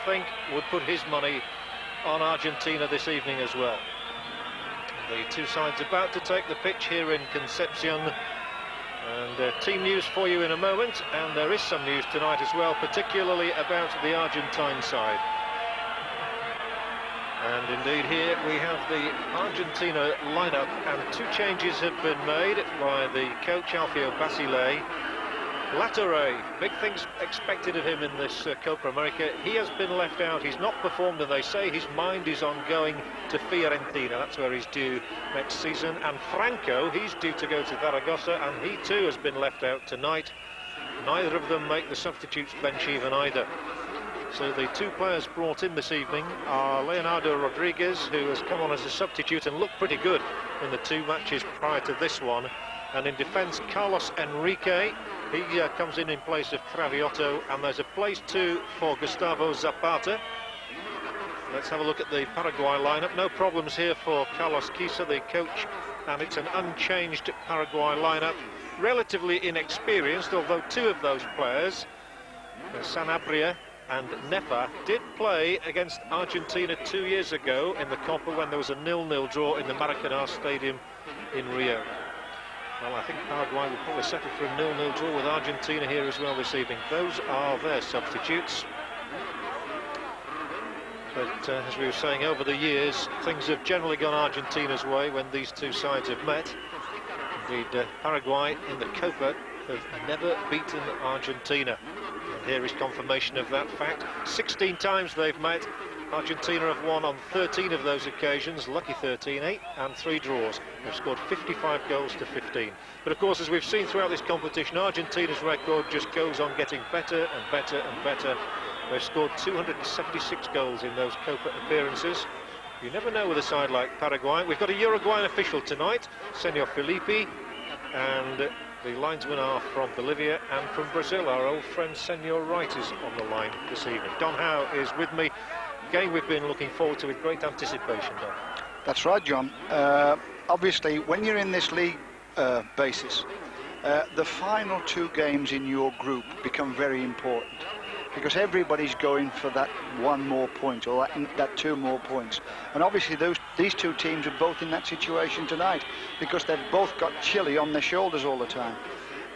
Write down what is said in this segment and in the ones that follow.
think, would put his money on Argentina this evening as well. The two sides about to take the pitch here in Concepcion. And team news for you in a moment, and there is some news tonight as well, particularly about the Argentine side. And indeed here we have the Argentina lineup, and two changes have been made by the coach Alfio Basile. Latorre, big things expected of him in this Copa America. He has been left out, he's not performed, and they say his mind is on going to Fiorentina. That's where he's due next season. And Franco, he's due to go to Zaragoza, and he too has been left out tonight. Neither of them make the substitutes bench even either. So the two players brought in this evening are Leonardo Rodriguez, who has come on as a substitute and looked pretty good in the two matches prior to this one. And in defence, Carlos Enrique, he comes in place of Craviotto, and there's a place too for Gustavo Zapata. Let's have a look at the Paraguay lineup. No problems here for Carlos Quisa, the coach, and it's an unchanged Paraguay lineup. Relatively inexperienced, although two of those players, Sanabria and Nefa, did play against Argentina 2 years ago in the Copa when there was a 0-0 draw in the Maracanã Stadium in Rio. Well, I think Paraguay will probably settle for a 0-0 draw with Argentina here as well this evening. Those are their substitutes. But as we were saying, over the years, things have generally gone Argentina's way when these two sides have met. Indeed, Paraguay in the Copa have never beaten Argentina. And here is confirmation of that fact. 16 times they've met. Argentina have won on 13 of those occasions, lucky 13, 8 and 3 draws. They've scored 55 goals to 15. But of course, as we've seen throughout this competition, Argentina's record just goes on getting better and better and better. They've scored 276 goals in those Copa appearances. You never know with a side like Paraguay. We've got a Uruguayan official tonight, Senor Felipe, and the linesmen are from Bolivia and from Brazil. Our old friend Senor Wright is on the line this evening. Don Howe is with me. Game we've been looking forward to with great anticipation, Don. That's right, John. Obviously, when you're in this league basis, the final 2 games in your group become very important, because everybody's going for that 1 more point or that 2 more points. And obviously these two teams are both in that situation tonight, because they've both got Chile on their shoulders all the time.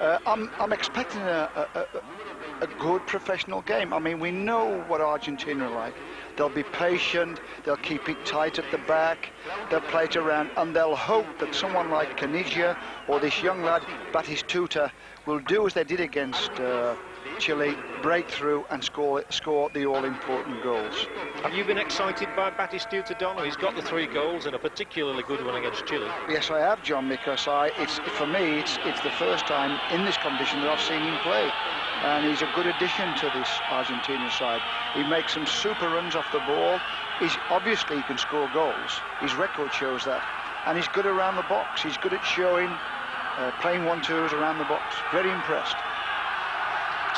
I'm expecting a good professional game. I mean, we know what Argentina are like. They'll be patient, they'll keep it tight at the back, they'll play it around, and they'll hope that someone like Caniggia or this young lad, Batistuta, will do as they did against Chile, break through and score the all-important goals. Have you been excited by Batistuta, Don? He's got the 3 goals and a particularly good one against Chile. Yes, I have, John, because for me, it's the first time in this competition that I've seen him play. And he's a good addition to this Argentina side. He makes some super runs off the ball. Obviously he can score goals. His record shows that. And he's good around the box. He's good at showing, playing 1-2s around the box. Very impressed.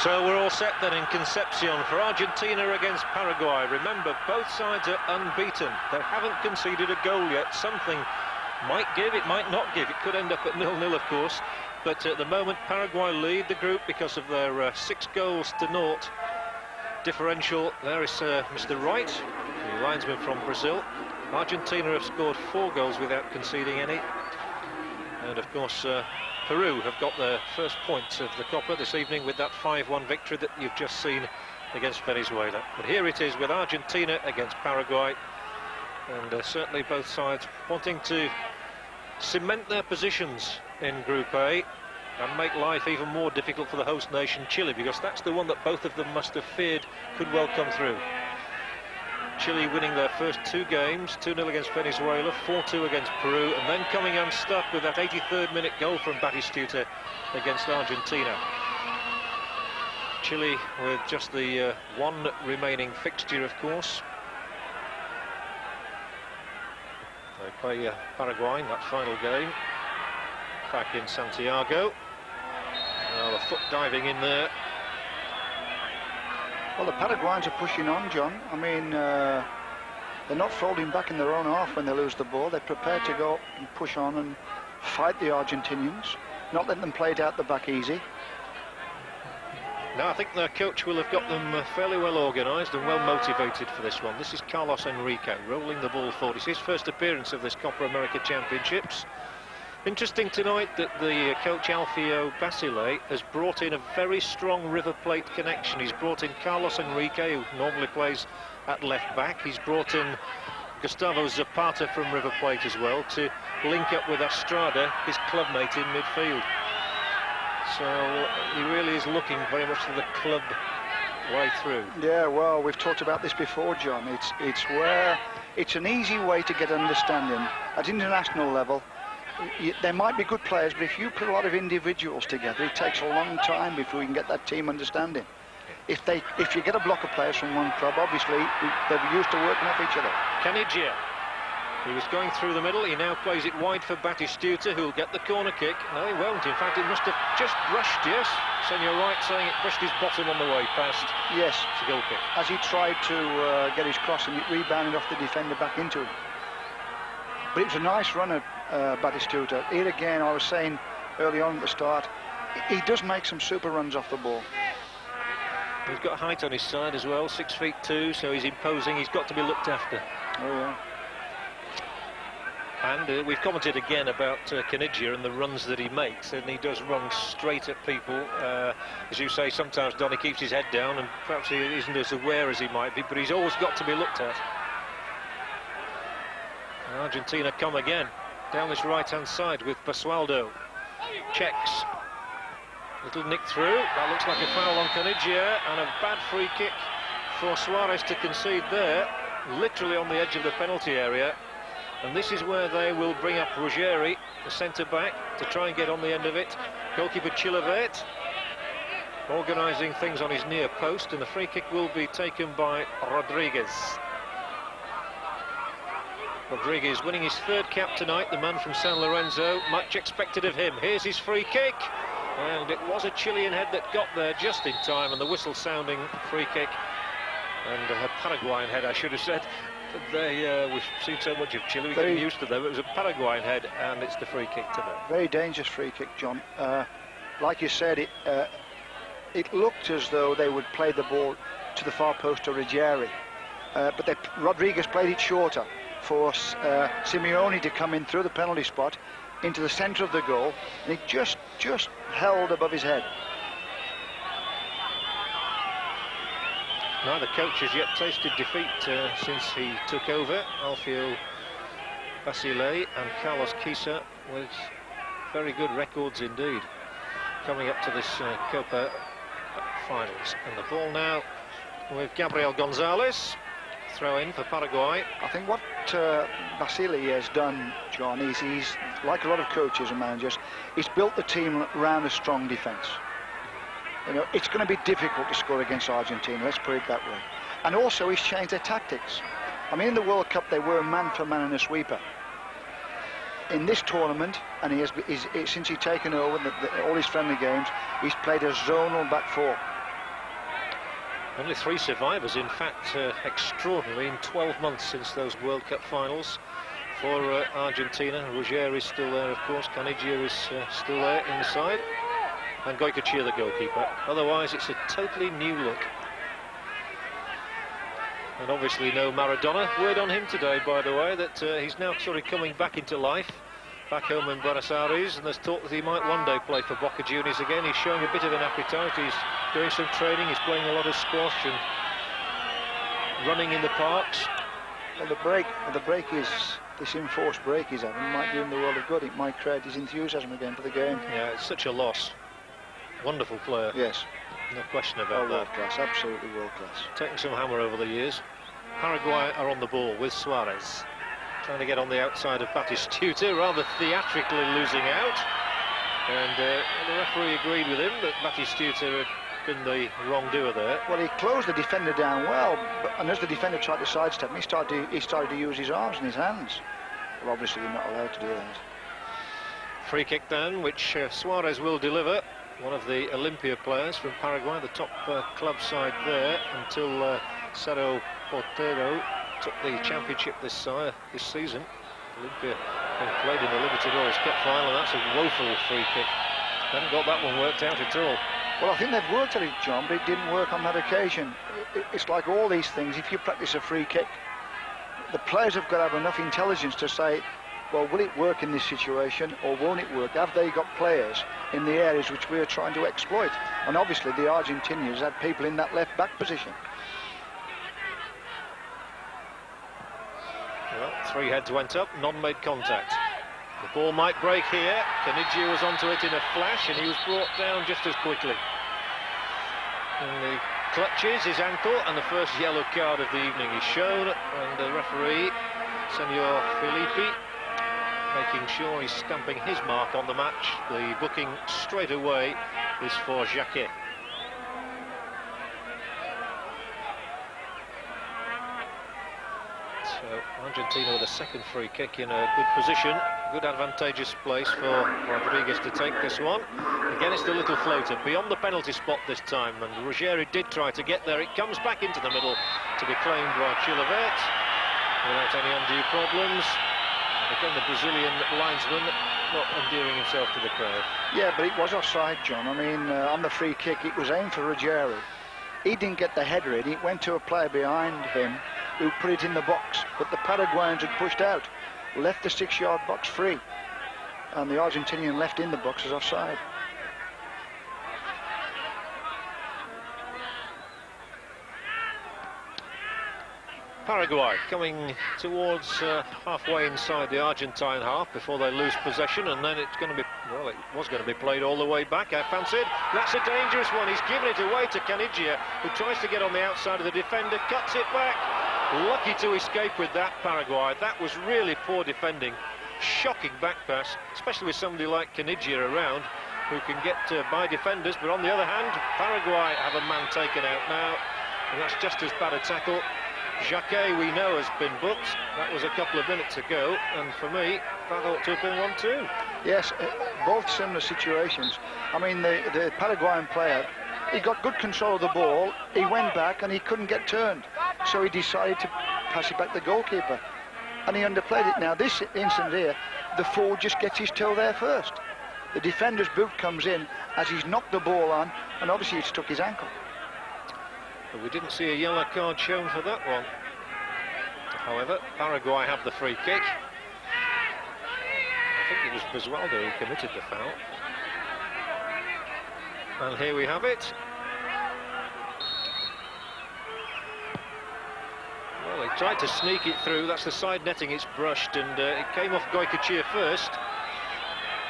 So we're all set then in Concepcion for Argentina against Paraguay. Remember, both sides are unbeaten. They haven't conceded a goal yet. Something might give, it might not give. It could end up at 0-0, of course. But at the moment, Paraguay lead the group because of their 6 goals to 0 differential. There is Mr. Wright, the linesman from Brazil. Argentina have scored 4 goals without conceding any. And of course, Peru have got their first points of the Copa this evening with that 5-1 victory that you've just seen against Venezuela. But here it is with Argentina against Paraguay. And certainly both sides wanting to cement their positions in Group A and make life even more difficult for the host nation Chile, because that's the one that both of them must have feared could well come through. Chile winning their first 2 games, 2-0 against Venezuela, 4-2 against Peru, and then coming unstuck with that 83rd minute goal from Batistuta against Argentina. Chile with just the 1 remaining fixture, of course. They play Paraguay in that final game back in Santiago. Well, a foot diving in there. Well, the Paraguayans are pushing on, John. I mean, they're not folding back in their own half when they lose the ball. They're prepared to go and push on and fight the Argentinians, not let them play it out the back easy. No, I think their coach will have got them fairly well organised and well motivated for this one. This is Carlos Enrique rolling the ball forward. It's his first appearance of this Copa America Championships. Interesting tonight that the coach Alfio Basile has brought in a very strong River Plate connection. He's brought in Carlos Enrique, who normally plays at left back. He's brought in Gustavo Zapata from River Plate as well to link up with Estrada, his clubmate in midfield. So he really is looking very much to the club way through. Yeah, well, we've talked about this before, John. It's an easy way to get understanding at international level. There might be good players, but if you put a lot of individuals together, it takes a long time before you can get that team understanding. If you get a block of players from one club, obviously they're used to working off each other. Caniggia, he was going through the middle. He now plays it wide for Batistuta, who'll get the corner kick. No, he won't. In fact, it must have just brushed. Yes, Senor Right saying it brushed his bottom on the way past. Yes, it's a goal kick. As he tried to get his cross, and it rebounded off the defender back into him. But it was a nice run of Batistuta. Here again, I was saying early on at the start, he does make some super runs off the ball. He's got height on his side as well, 6'2", so he's imposing. He's got to be looked after. Oh yeah. And we've commented again about Caniggia and the runs that he makes, and he does run straight at people. As you say, sometimes Donny keeps his head down, and perhaps he isn't as aware as he might be, but he's always got to be looked at. And Argentina come again down this right-hand side with Basualdo. Checks. Little nick through. That looks like a foul on Caniggia, and a bad free kick for Suarez to concede there, literally on the edge of the penalty area. And this is where they will bring up Ruggeri, the centre-back, to try and get on the end of it. Goalkeeper Chilavert organising things on his near post, and the free kick will be taken by Rodriguez. Rodriguez winning his third cap tonight, the man from San Lorenzo. Much expected of him. Here's his free kick. And it was a Chilean head that got there just in time, and the whistle sounding free kick. And a Paraguayan head, I should have said. We've seen so much of Chile, we're getting used to them. It was a Paraguayan head, and it's the free kick to them. Very dangerous free kick, John. Like you said, it looked as though they would play the ball to the far post to Ruggeri. But Rodriguez played it shorter for Simeone to come in through the penalty spot into the centre of the goal, and it just held above his head. Neither coach has yet tasted defeat since he took over. Alfio Basile and Carlos Quisa with very good records indeed coming up to this Copa finals. And the ball now with Gabriel Gonzalez. Throw in for Paraguay. I think what Basile has done, John, is he's, like a lot of coaches and managers, he's built the team around a strong defence. You know, it's going to be difficult to score against Argentina, let's put it that way. And also he's changed their tactics. I mean, in the World Cup they were man for man and a sweeper. In this tournament, and since he's taken over all his friendly games, he's played a zonal back four. Only 3 survivors, in fact, extraordinary in 12 months since those World Cup finals for Argentina. Ruggeri is still there, of course. Caniggia is still there in the side. And Goycochea, the goalkeeper. Otherwise, it's a totally new look. And obviously no Maradona. Word on him today, by the way, that he's now sort of coming back into life. Back home in Buenos Aires, and there's talk that he might one day play for Boca Juniors again. He's showing a bit of an appetite. He's doing some training. He's playing a lot of squash and running in the parks. Well, the break is this enforced break he's having might do him the world of good. It might create his enthusiasm again for the game. Yeah, it's such a loss. Wonderful player. Yes, no question about that. World class, absolutely world class. Taking some hammer over the years. Paraguay are on the ball with Suarez. Trying to get on the outside of Batistuta, rather theatrically losing out. And the referee agreed with him that Batistuta had been the wrongdoer there. Well, he closed the defender down well, and as the defender tried to sidestep him, he started to use his arms and his hands. Well, obviously you're not allowed to do that. Free kick then, which Suarez will deliver. One of the Olympia players from Paraguay, the top club side there, until Cerro Porteño took the championship this season. Olympia played in the Libertadores Cup final, and that's a woeful free kick. Haven't got that one worked out at all. Well, I think they've worked at it, John, but it didn't work on that occasion. It's like all these things. If you practice a free kick, the players have got to have enough intelligence to say, well, will it work in this situation or won't it work? Have they got players in the areas which we're trying to exploit? And obviously the Argentinians had people in that left back position. Well, 3 heads went up, none made contact. The ball might break here. Caniggia was onto it in a flash and he was brought down just as quickly. And the clutches his ankle, and the first yellow card of the evening is shown, and the referee, Senor Filippi, making sure he's stamping his mark on the match. The booking straight away is for Jacquet. So Argentina with a second free kick in a good position, good advantageous place for Rodriguez to take this one. Again, it's the little floater beyond the penalty spot this time, and Ruggeri did try to get there. It comes back into the middle to be claimed by Chilavert without any undue problems. And again, the Brazilian linesman not endearing himself to the crowd. Yeah, but it was offside, John. I mean, on the free kick, it was aimed for Ruggeri. He didn't get the header in. It went to a player behind him who put it in the box, but the Paraguayans had pushed out, left the 6-yard box free, and the Argentinian left in the box as offside. Paraguay coming towards halfway inside the Argentine half before they lose possession, and then it's going to be, well, it was going to be played all the way back, I fancied. That's a dangerous one. He's given it away to Caniggia, who tries to get on the outside of the defender, cuts it back. Lucky to escape with that, Paraguay. That was really poor defending. Shocking back pass, especially with somebody like Caniggia around, who can get by defenders. But on the other hand, Paraguay have a man taken out now, and that's just as bad a tackle. Jacquet, we know, has been booked. That was a couple of minutes ago, and for me, that ought to have been one too. Yes, both similar situations. I mean, the Paraguayan player, he got good control of the ball, he went back and he couldn't get turned, so he decided to pass it back to the goalkeeper, and he underplayed it. Now, this incident here, the forward just gets his toe there first. The defender's boot comes in as he's knocked the ball on, and obviously it struck his ankle. But we didn't see a yellow card shown for that one. However, Paraguay have the free kick. I think it was Basualdo who committed the foul. And here we have it. Well, he tried to sneak it through. That's the side netting, it's brushed, and it came off Goycochea first.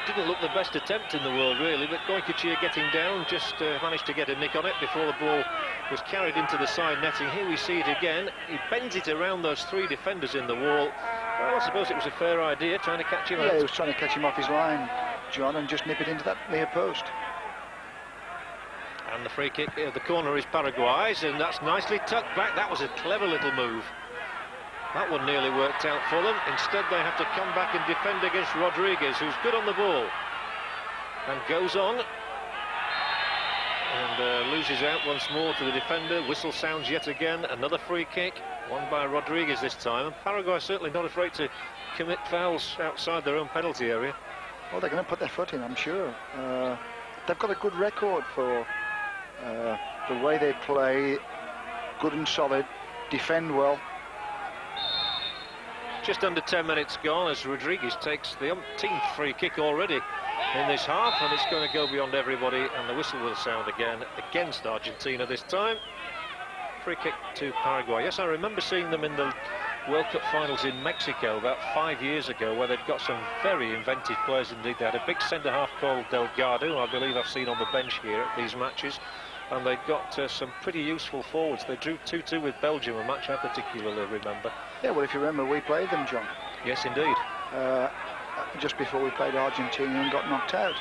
Didn't look the best attempt in the world, really, but Goycochea getting down just managed to get a nick on it before the ball was carried into the side netting. Here we see it again. He bends it around those 3 defenders in the wall. Well, I suppose it was a fair idea, trying to catch him out. Yeah, he was trying to catch him off his line, John, and just nip it into that near post. And the free kick, the corner is Paraguay's, and that's nicely tucked back. That was a clever little move. That one nearly worked out for them. Instead, they have to come back and defend against Rodriguez, who's good on the ball. And goes on. And loses out once more to the defender. Whistle sounds yet again. Another free kick, won by Rodriguez this time. And Paraguay certainly not afraid to commit fouls outside their own penalty area. Well, they're going to put their foot in, I'm sure. They've got a good record for the way they play. Good and solid, defend well. Just under 10 minutes gone as Rodriguez takes the umpteenth free kick already in this half, and it's going to go beyond everybody, and the whistle will sound again against Argentina this time. Free kick to Paraguay. Yes, I remember seeing them in the World Cup finals in Mexico about 5 years ago, where they'd got some very inventive players indeed. They had a big centre-half called Delgado, who I believe I've seen on the bench here at these matches, and they'd got some pretty useful forwards. They drew 2-2 with Belgium, a match I particularly remember. Yeah, well, if you remember, we played them, John. Yes, indeed. Just before we played Argentina and got knocked out.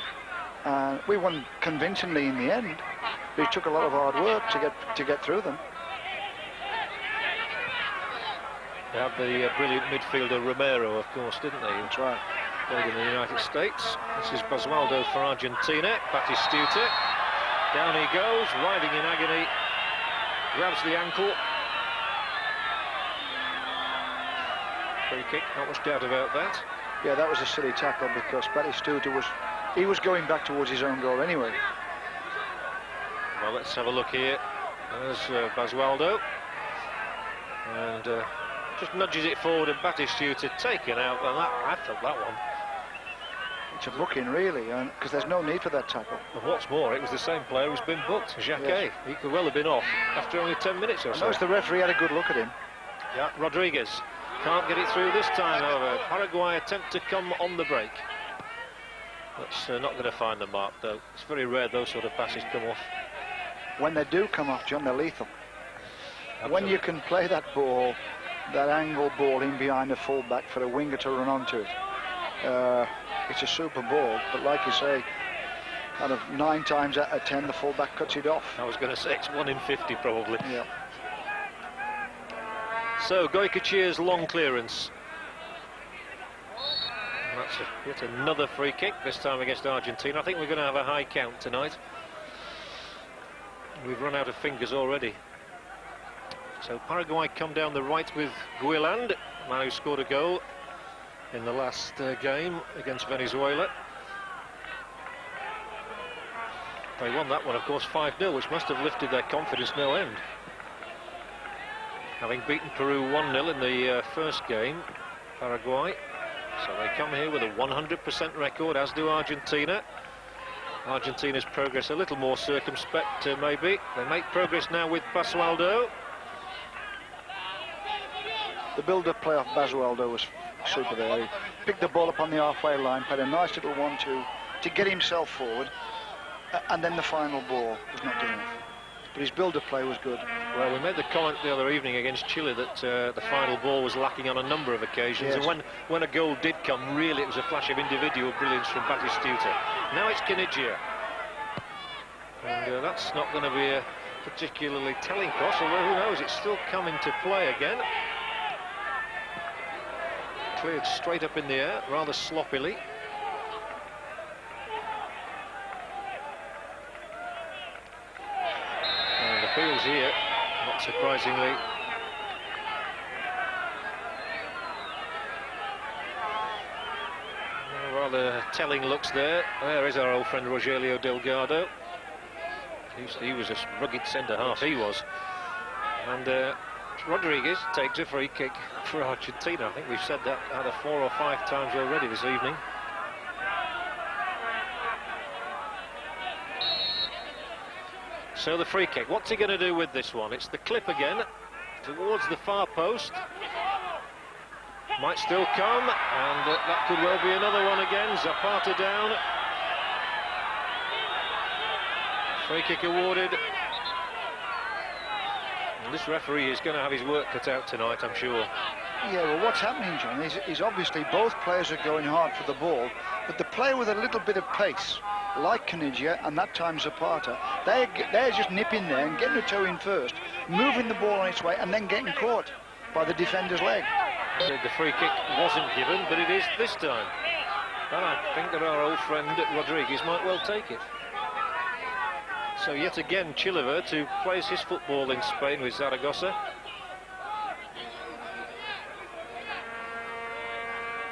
We won convincingly in the end, but it took a lot of hard work to get through them. They had the brilliant midfielder Romero, of course, didn't they? That's right. Played in the United States. This is Basualdo for Argentina. Batistuta. Down he goes, writhing in agony. Grabs the ankle. Free kick, not much doubt about that. Yeah, that was a silly tackle because Batistuta was going back towards his own goal anyway. Well, let's have a look here. There's Basualdo. And just nudges it forward, and Batistuta taken out. And I felt that one. It's a booking, really, because there's no need for that tackle. And what's more, it was the same player who's been booked, Jacquet. Yes. He could well have been off after only 10 minutes or so. Notice the referee had a good look at him. Yeah, Rodriguez can't get it through this time, however. Paraguay attempt to come on the break. That's not going to find the mark, though. It's very rare those sort of passes come off. When they do come off, John, they're lethal. Absolutely. When you can play that ball, that angle ball in behind the fullback for a winger to run onto it, it's a super ball. But like you say, kind of 9 times out of 10, the fullback cuts it off. I was going to say it's 1 in 50 probably. Yeah. So Goycochea's long clearance. And that's yet another free kick, this time against Argentina. I think we're going to have a high count tonight. We've run out of fingers already. So Paraguay come down the right with Guiland, the man who scored a goal in the last game against Venezuela. They won that one, of course, 5-0, which must have lifted their confidence no end. Having beaten Peru 1-0 in the first game, Paraguay. So they come here with a 100% record, as do Argentina. Argentina's progress a little more circumspect, maybe. They make progress now with Basualdo. The build-up play off Basualdo was super there. He picked the ball up on the halfway line, played a nice little 1-2 to get himself forward, and then the final ball was not good enough. But his build-up play was good. Well, we made the comment the other evening against Chile that the final ball was lacking on a number of occasions. Yes. And when a goal did come, really it was a flash of individual brilliance from Batistuta. Now it's Caniggia. And that's not going to be a particularly telling cross, although who knows, it's still coming to play again. Cleared straight up in the air, rather sloppily. And appeals here, not surprisingly. Rather telling looks there. There is our old friend Rogelio Delgado. He was a rugged centre-half, he was. And Rodriguez takes a free kick for Argentina. I think we've said that either 4 or 5 times already this evening. So the free kick, what's he going to do with this one? It's the clip again, towards the far post. Might still come, and that could well be another one again. Zapata down. Free kick awarded. And this referee is going to have his work cut out tonight, I'm sure. Yeah, well, what's happening, John, is obviously both players are going hard for the ball, but the player with a little bit of pace, like Caniggia and that time Zapata, they're just nipping there and getting a toe in first, moving the ball on its way, and then getting caught by the defender's leg. The free kick wasn't given, but it is this time. And I think that our old friend Rodriguez might well take it. So yet again, Chilavert, who plays his football in Spain with Zaragoza.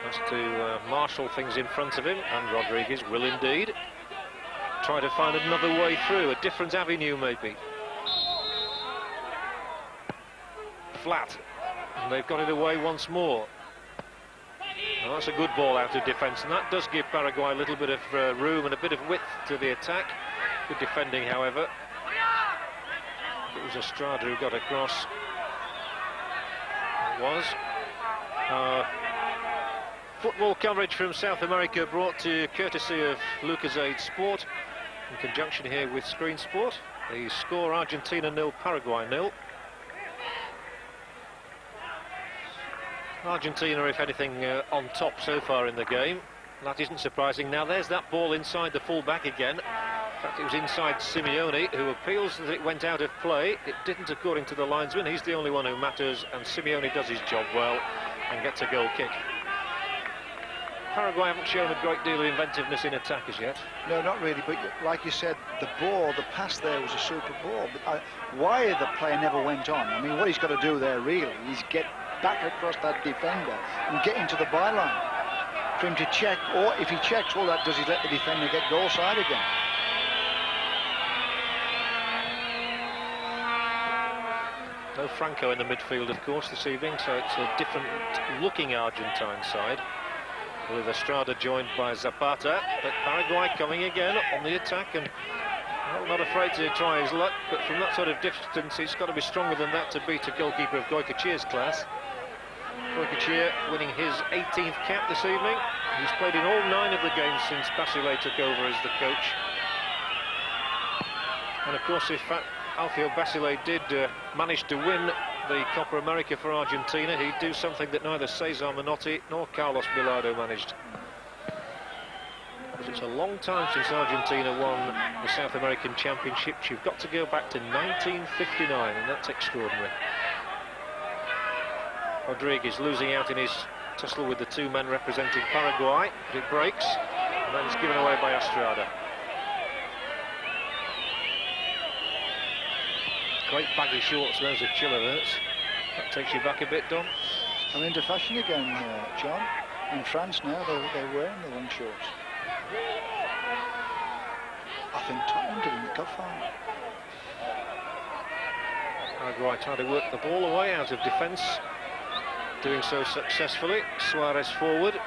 Has to marshal things in front of him, and Rodriguez will indeed try to find another way through, a different avenue maybe. Flat. And they've got it away once more. Well, that's a good ball out of defence, and that does give Paraguay a little bit of room and a bit of width to the attack. Good defending, however. It was Estrada who got across. It was. Football coverage from South America brought to you courtesy of Lucozade Sport in conjunction here with Screen Sport. The score: Argentina 0, Paraguay 0. Argentina, if anything, on top so far in the game. That isn't surprising. Now there's that ball inside the full-back again. In fact, it was inside Simeone, who appeals that it went out of play. It didn't, according to the linesman. He's the only one who matters, and Simeone does his job well and gets a goal kick. Paraguay haven't shown a great deal of inventiveness in attack as yet. No, not really, but like you said, the pass there was a super ball. But why the play never went on? I mean, what he's got to do there really is get back across that defender and get into the byline for him to check, or if he checks, all that does is let the defender get goal side again. No Franco in the midfield, of course, this evening, so it's a different-looking Argentine side, with Estrada joined by Zapata. But Paraguay coming again on the attack, and well, not afraid to try his luck, but from that sort of distance, he's got to be stronger than that to beat a goalkeeper of Goycochea's class. Goycochea winning his 18th cap this evening. He's played in all 9 of the games since Basile took over as the coach. And of course, if Alfio Basile did manage to win the Copa America for Argentina, he'd do something that neither Cesar Menotti nor Carlos Bilardo managed. Because it's a long time since Argentina won the South American Championships. You've got to go back to 1959, and that's extraordinary. Rodriguez losing out in his tussle with the 2 men representing Paraguay, but it breaks, and then it's given away by Estrada. Great baggy shorts, those are Chilaverts. That takes you back a bit, Don. I'm into fashion again, John. In France now, they're wearing the long shorts. I think Tottenham didn't go far. Paraguay trying to work the ball away out of defence, doing so successfully. Suarez forward.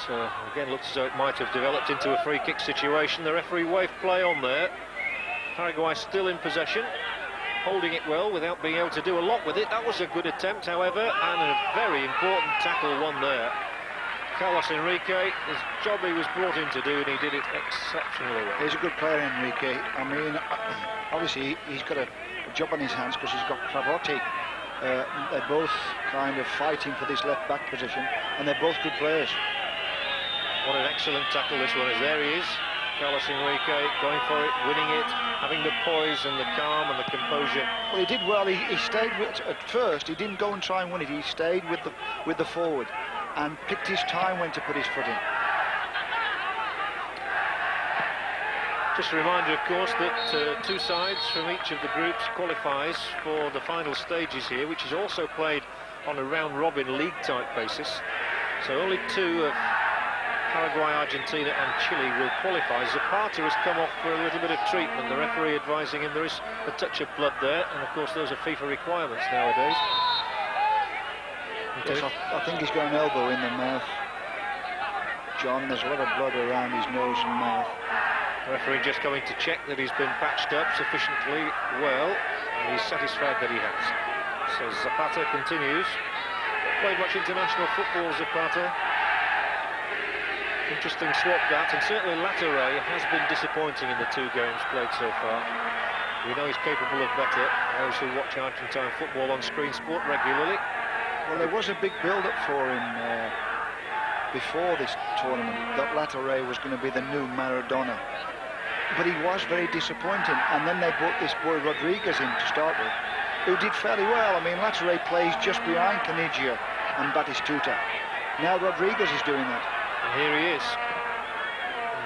That again looks as though it might have developed into a free kick situation. The referee waved play on there. Paraguay still in possession, holding it well without being able to do a lot with it. That was a good attempt, however, and a very important tackle won there. Carlos Enrique, his job he was brought in to do, and he did it exceptionally well. He's a good player, Enrique. I mean, obviously he's got a job on his hands because he's got Cravotti. They're both kind of fighting for this left-back position, and they're both good players. What an excellent tackle this one is. There he is. Carlos Enrique going for it, winning it, having the poise and the calm and the composure. Well, he did well. He stayed with, at first. He didn't go and try and win it. He stayed with the forward and picked his time when to put his foot in. Just a reminder, of course, that 2 sides from each of the groups qualifies for the final stages here, which is also played on a round-robin league-type basis. So only 2 of Paraguay, Argentina and Chile will qualify. Zapata has come off for a little bit of treatment, the referee advising him there is a touch of blood there, and of course those are FIFA requirements nowadays. Yes, I think he's got an elbow in the mouth, John. There's a lot of blood around his nose and mouth. The referee just coming to check that he's been patched up sufficiently well, and he's satisfied that he has. So Zapata continues. Played much international football, Zapata. Interesting swap that, and certainly Laterre has been disappointing in the 2 games played so far. We know he's capable of better, those who watch Argentine football on Screen Sport regularly. Well, there was a big build-up for him before this tournament, that Laterre was going to be the new Maradona. But he was very disappointing, and then they brought this boy Rodriguez in to start with, who did fairly well. I mean, Laterre plays just behind Canigia and Batistuta. Now Rodriguez is doing that. And here he is,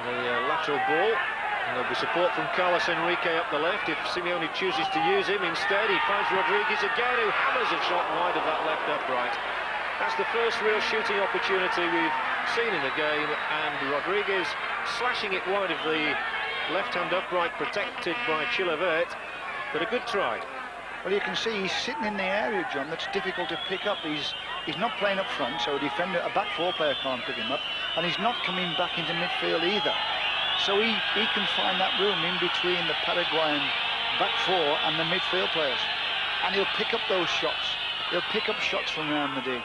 the lateral ball, and there'll be support from Carlos Enrique up the left if Simeone chooses to use him. Instead, he finds Rodriguez again, who hammers a shot wide of that left upright. That's the first real shooting opportunity we've seen in the game, and Rodriguez slashing it wide of the left-hand upright, protected by Chilavert, but a good try. Well, you can see he's sitting in the area, John, that's difficult to pick up. He's not playing up front, so a back 4 player can't pick him up, and he's not coming back into midfield either. So he can find that room in between the Paraguayan back 4 and the midfield players, and he'll pick up those shots. He'll pick up shots from around the D.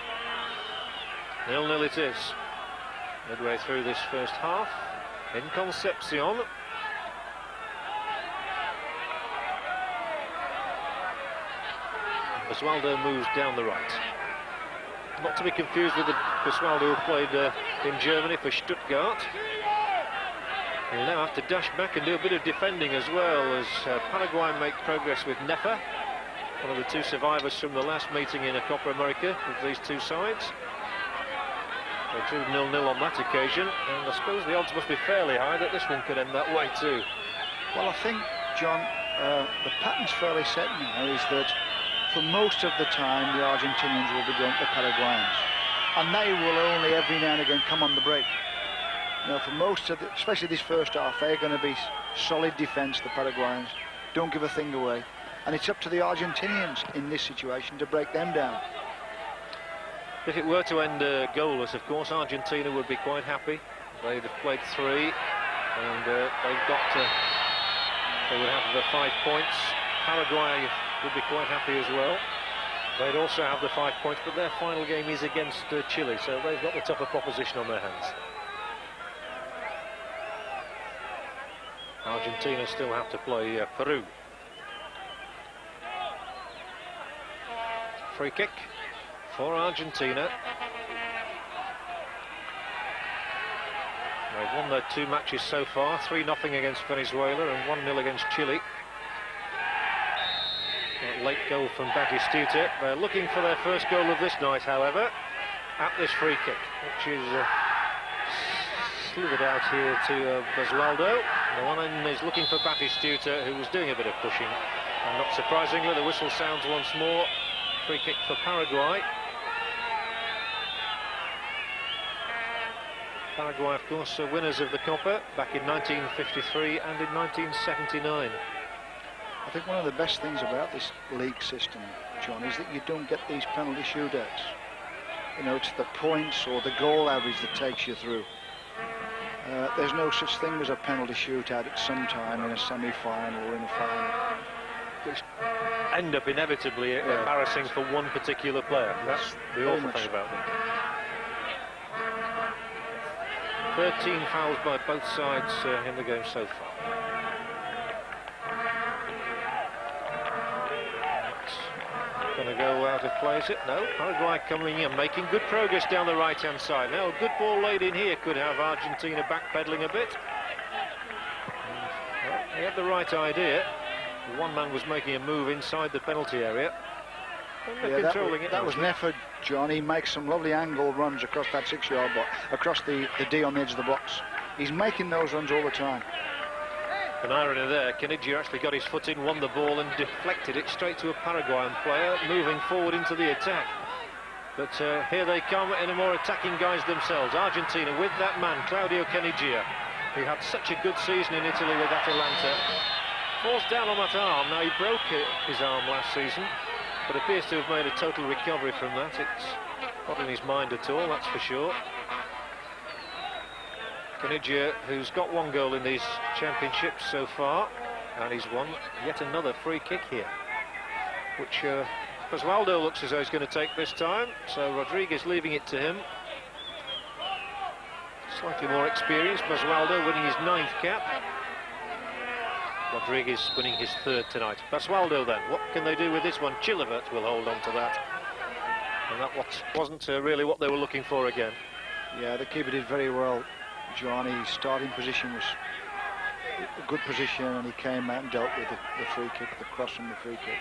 0-0 it is. Midway through this first half in Concepcion. Basualdo moves down the right. Not to be confused with the Basualdo who played in Germany for Stuttgart. He'll now have to dash back and do a bit of defending as well, as Paraguay make progress with Nefa, one of the 2 survivors from the last meeting in a Copa America with these 2 sides. They drew 0-0 on that occasion, and I suppose the odds must be fairly high that this one could end that way too. Well, I think, John, the pattern's fairly set now, is that for most of the time the Argentinians will be going to the Paraguayans, and they will only every now and again come on the break. You know, for most of especially this first half, they're going to be solid defence, the Paraguayans, don't give a thing away. and it's up to the Argentinians in this situation to break them down. If it were to end goalless, of course, Argentina would be quite happy. They'd have played 3, and they would have the 5 points. Paraguay would be quite happy as well. They'd also have the 5 points, but their final game is against Chile, so they've got the tougher proposition on their hands. Argentina still have to play Peru. Free kick for Argentina. They've won their 2 matches so far, 3-0 against Venezuela and 1-0 against Chile. That late goal from Batistuta. They're looking for their first goal of this night, however, at this free kick, which is slithered out here to Basualdo. The one end is looking for Batistuta, who was doing a bit of pushing. And not surprisingly, the whistle sounds once more. Free kick for Paraguay. Paraguay, of course, are winners of the Copa back in 1953 and in 1979. I think one of the best things about this league system, John, is that you don't get these penalty shootouts. You know, it's the points or the goal average that takes you through. There's no such thing as a penalty shootout at some time in a semi-final or in a final. Which end up inevitably embarrassing for one particular player. That's the awful thing about them. 13 fouls by both sides in the game so far. Going to go out of play, is it? No. Paraguay coming in, making good progress down the right-hand side. Now, a good ball laid in here could have Argentina backpedaling a bit. Well, he had the right idea. One man was making a move inside the penalty area. That was an effort, John. He makes some lovely angle runs across that 6-yard box, across the D on the edge of the box. He's making those runs all the time. An irony there, Caniggia actually got his foot in, won the ball and deflected it straight to a Paraguayan player, moving forward into the attack. But here they come in a more attacking guise themselves. Argentina with that man, Claudio Caniggia, who had such a good season in Italy with Atalanta. Falls down on that arm. Now, he broke his arm last season, but appears to have made a total recovery from that. It's not in his mind at all, that's for sure. Caniggia, who's got 1 goal in these championships so far, and he's won yet another free kick here, which Basualdo looks as though he's going to take this time, so Rodriguez leaving it to him. Slightly more experienced, Basualdo winning his 9th cap. Rodriguez winning his 3rd tonight. Basualdo then, what can they do with this one? Chilevert will hold on to that. And that wasn't really what they were looking for again. Yeah, the keeper did very well, John. His starting position was a good position, and he came out and dealt with the free kick, the cross from the free kick.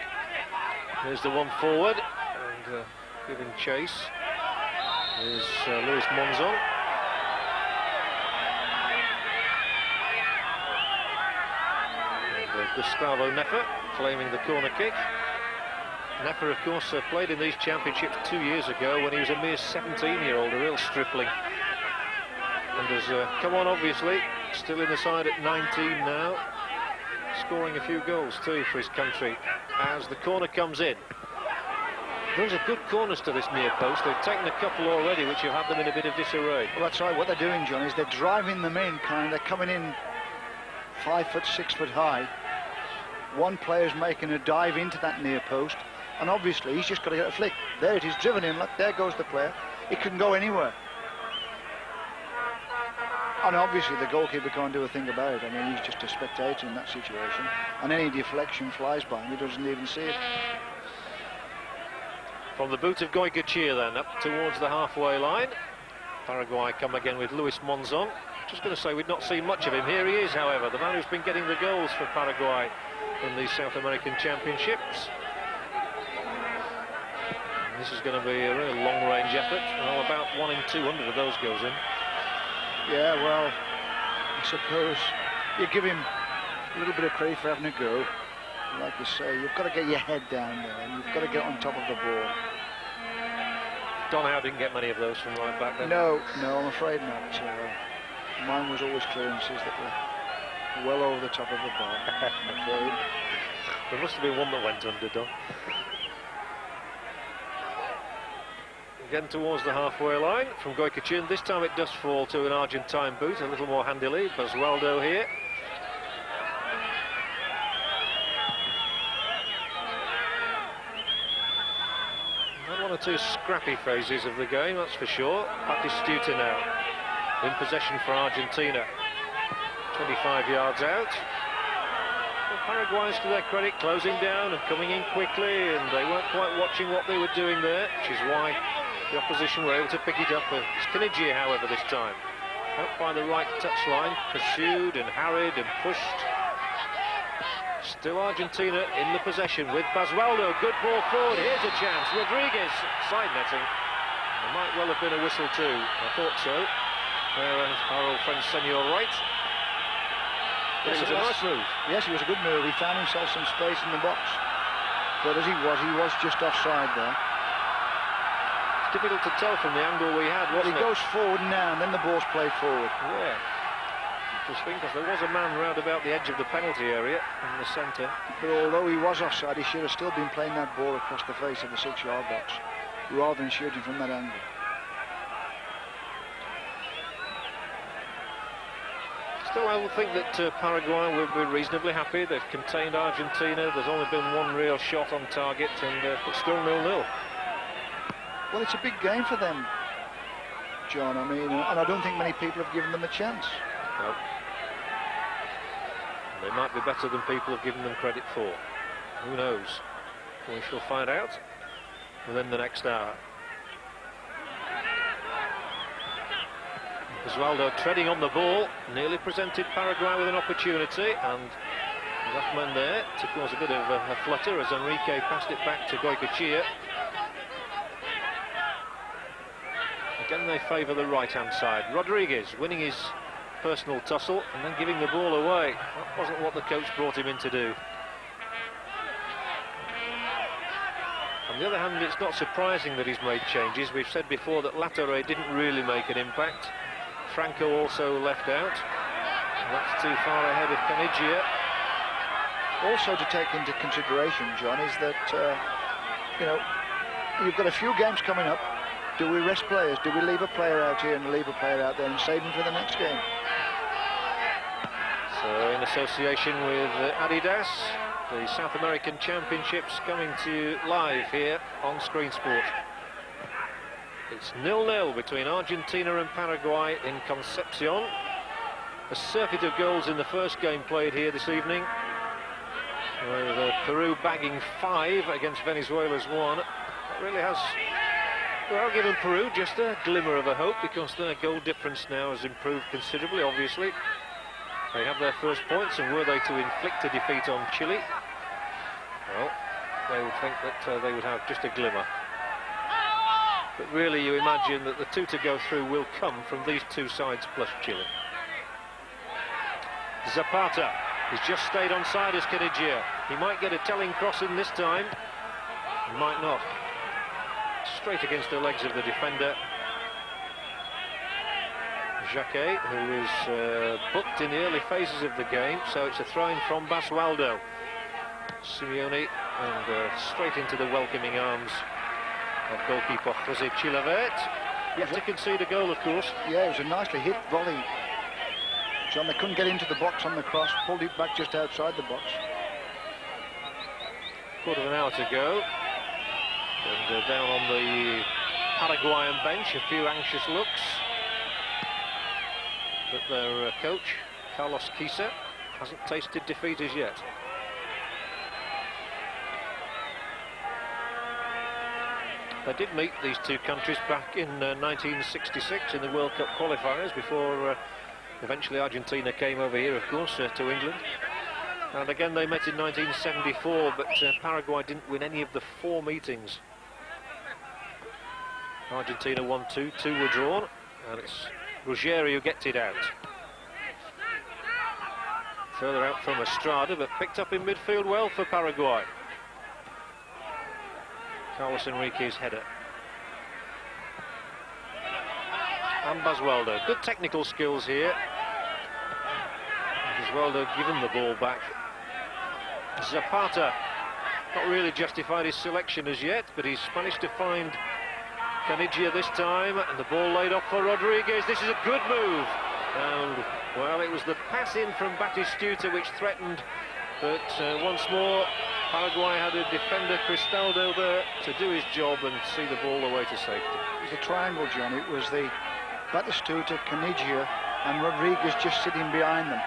There's the one forward, and giving chase is Luis Monzon. Gustavo Nefer claiming the corner kick. Nefer, of course, played in these championships 2 years ago when he was a mere 17-year-old, a real stripling. And has come on, obviously, still in the side at 19 now, scoring a few goals too for his country as the corner comes in. Those are good corners to this near post. They've taken a couple already, which have had them in a bit of disarray. Well, that's right. What they're doing, John, is they're driving them in, they're coming in 5 foot, 6 foot high. One player's making a dive into that near post, and obviously he's just got to get a flick. There it is, driven in. Look, there goes the player. It can go anywhere. And obviously the goalkeeper can't do a thing about it. I mean, he's just a spectator in that situation, and any deflection flies by him. He doesn't even see it. From the boot of Goycochea then, up towards the halfway line. Paraguay come again with Luis Monzon. Just going to say we've not seen much of him. Here he is, however, the man who's been getting the goals for Paraguay in these South American Championships. And this is going to be a real long-range effort. Well, about 1 in 200 of those goes in. Yeah, well, I suppose you give him a little bit of credit for having a go. Like you say, you've got to get your head down there, and you've got to get on top of the ball. Don Howe didn't get many of those from right back then. No, I'm afraid not. Mine was always clearances that were well over the top of the bar, I'm afraid. There must have been one that went under, Don. Again towards the halfway line from Goikachin. This time it does fall to an Argentine boot, a little more handily. Basualdo here. One or two scrappy phases of the game, that's for sure. Batistuta now in possession for Argentina. 25 yards out. Well, Paraguay's, to their credit, closing down and coming in quickly, and they weren't quite watching what they were doing there, which is why the opposition were able to pick it up. It's Kanigia, however, this time. Out by the right touchline, pursued and harried and pushed. Still Argentina in the possession with Basualdo. Good ball forward. Here's a chance. Rodriguez side netting. There might well have been a whistle too. I thought so. There, our old friend Senor right. Yes, it was a nice move. Yes, it was a good move. He found himself some space in the box. But as he was just offside there. It's difficult to tell from the angle we had, wasn't it? He goes forward now, and then the ball's played forward. Yeah. Interesting, because there was a man round about the edge of the penalty area in the centre. But although he was offside, he should have still been playing that ball across the face of the 6-yard box, rather than shooting from that angle. Still, I would think that Paraguay will be reasonably happy. They've contained Argentina. There's only been one real shot on target, and it's still 0-0. Well, it's a big game for them, John. I mean, and I don't think many people have given them a chance. No. They might be better than people have given them credit for. Who knows? We shall find out within the next hour. Basualdo treading on the ball, nearly presented Paraguay with an opportunity, and left man there to cause a bit of a flutter as Enrique passed it back to Goikachin. Again they favour the right-hand side. Rodriguez winning his personal tussle and then giving the ball away. That wasn't what the coach brought him in to do. On the other hand, it's not surprising that he's made changes. We've said before that Latorre didn't really make an impact. Franco also left out. And that's too far ahead of Kanigia. Also to take into consideration, John, is that, you know, you've got a few games coming up. Do we rest players? Do we leave a player out here and leave a player out there and save him for the next game? So in association with Adidas, the South American Championships coming to you live here on Screen Sport. It's 0-0 between Argentina and Paraguay in Concepcion. A circuit of goals in the first game played here this evening, with Peru bagging 5 against Venezuela's 1. That really has, well, given Peru just a glimmer of a hope, because their goal difference now has improved considerably, obviously. They have their first points, and were they to inflict a defeat on Chile, well, they would think that they would have just a glimmer. But really, you imagine that the 2 to go through will come from these 2 sides plus Chile. Zapata, he's just stayed onside as Kanigia. He might get a telling crossing this time. He might not. Straight against the legs of the defender. Jacquet, who is booked in the early phases of the game, so it's a throw-in from Basualdo. Simeone, and straight into the welcoming arms of goalkeeper Jose Chilavert. Yet to concede a goal, of course. Yeah, it was a nicely hit volley. John, they couldn't get into the box on the cross, pulled it back just outside the box. Quarter of an hour to go. And down on the Paraguayan bench, a few anxious looks. But their coach, Carlos Quisa, hasn't tasted defeat as yet. They did meet these 2 countries back in 1966 in the World Cup qualifiers, before eventually Argentina came over here, of course, to England. And again they met in 1974, but Paraguay didn't win any of the 4 meetings. Argentina won 2, 2 were drawn, and it's Ruggieri who gets it out. Further out from Estrada, but picked up in midfield well for Paraguay. Carlos Enrique's header. And Basualdo. Good technical skills here. Basualdo given the ball back Zapata not really justified his selection as yet, but he's managed to find Caniggia this time, and the ball laid off for Rodriguez. This is a good move. And, well, it was the pass in from Batistuta which threatened, but once more Paraguay had a defender, Cristaldo, there to do his job and see the ball away to safety. It was a triangle, John. It was the Batistuta, Caniggia and Rodriguez just sitting behind them,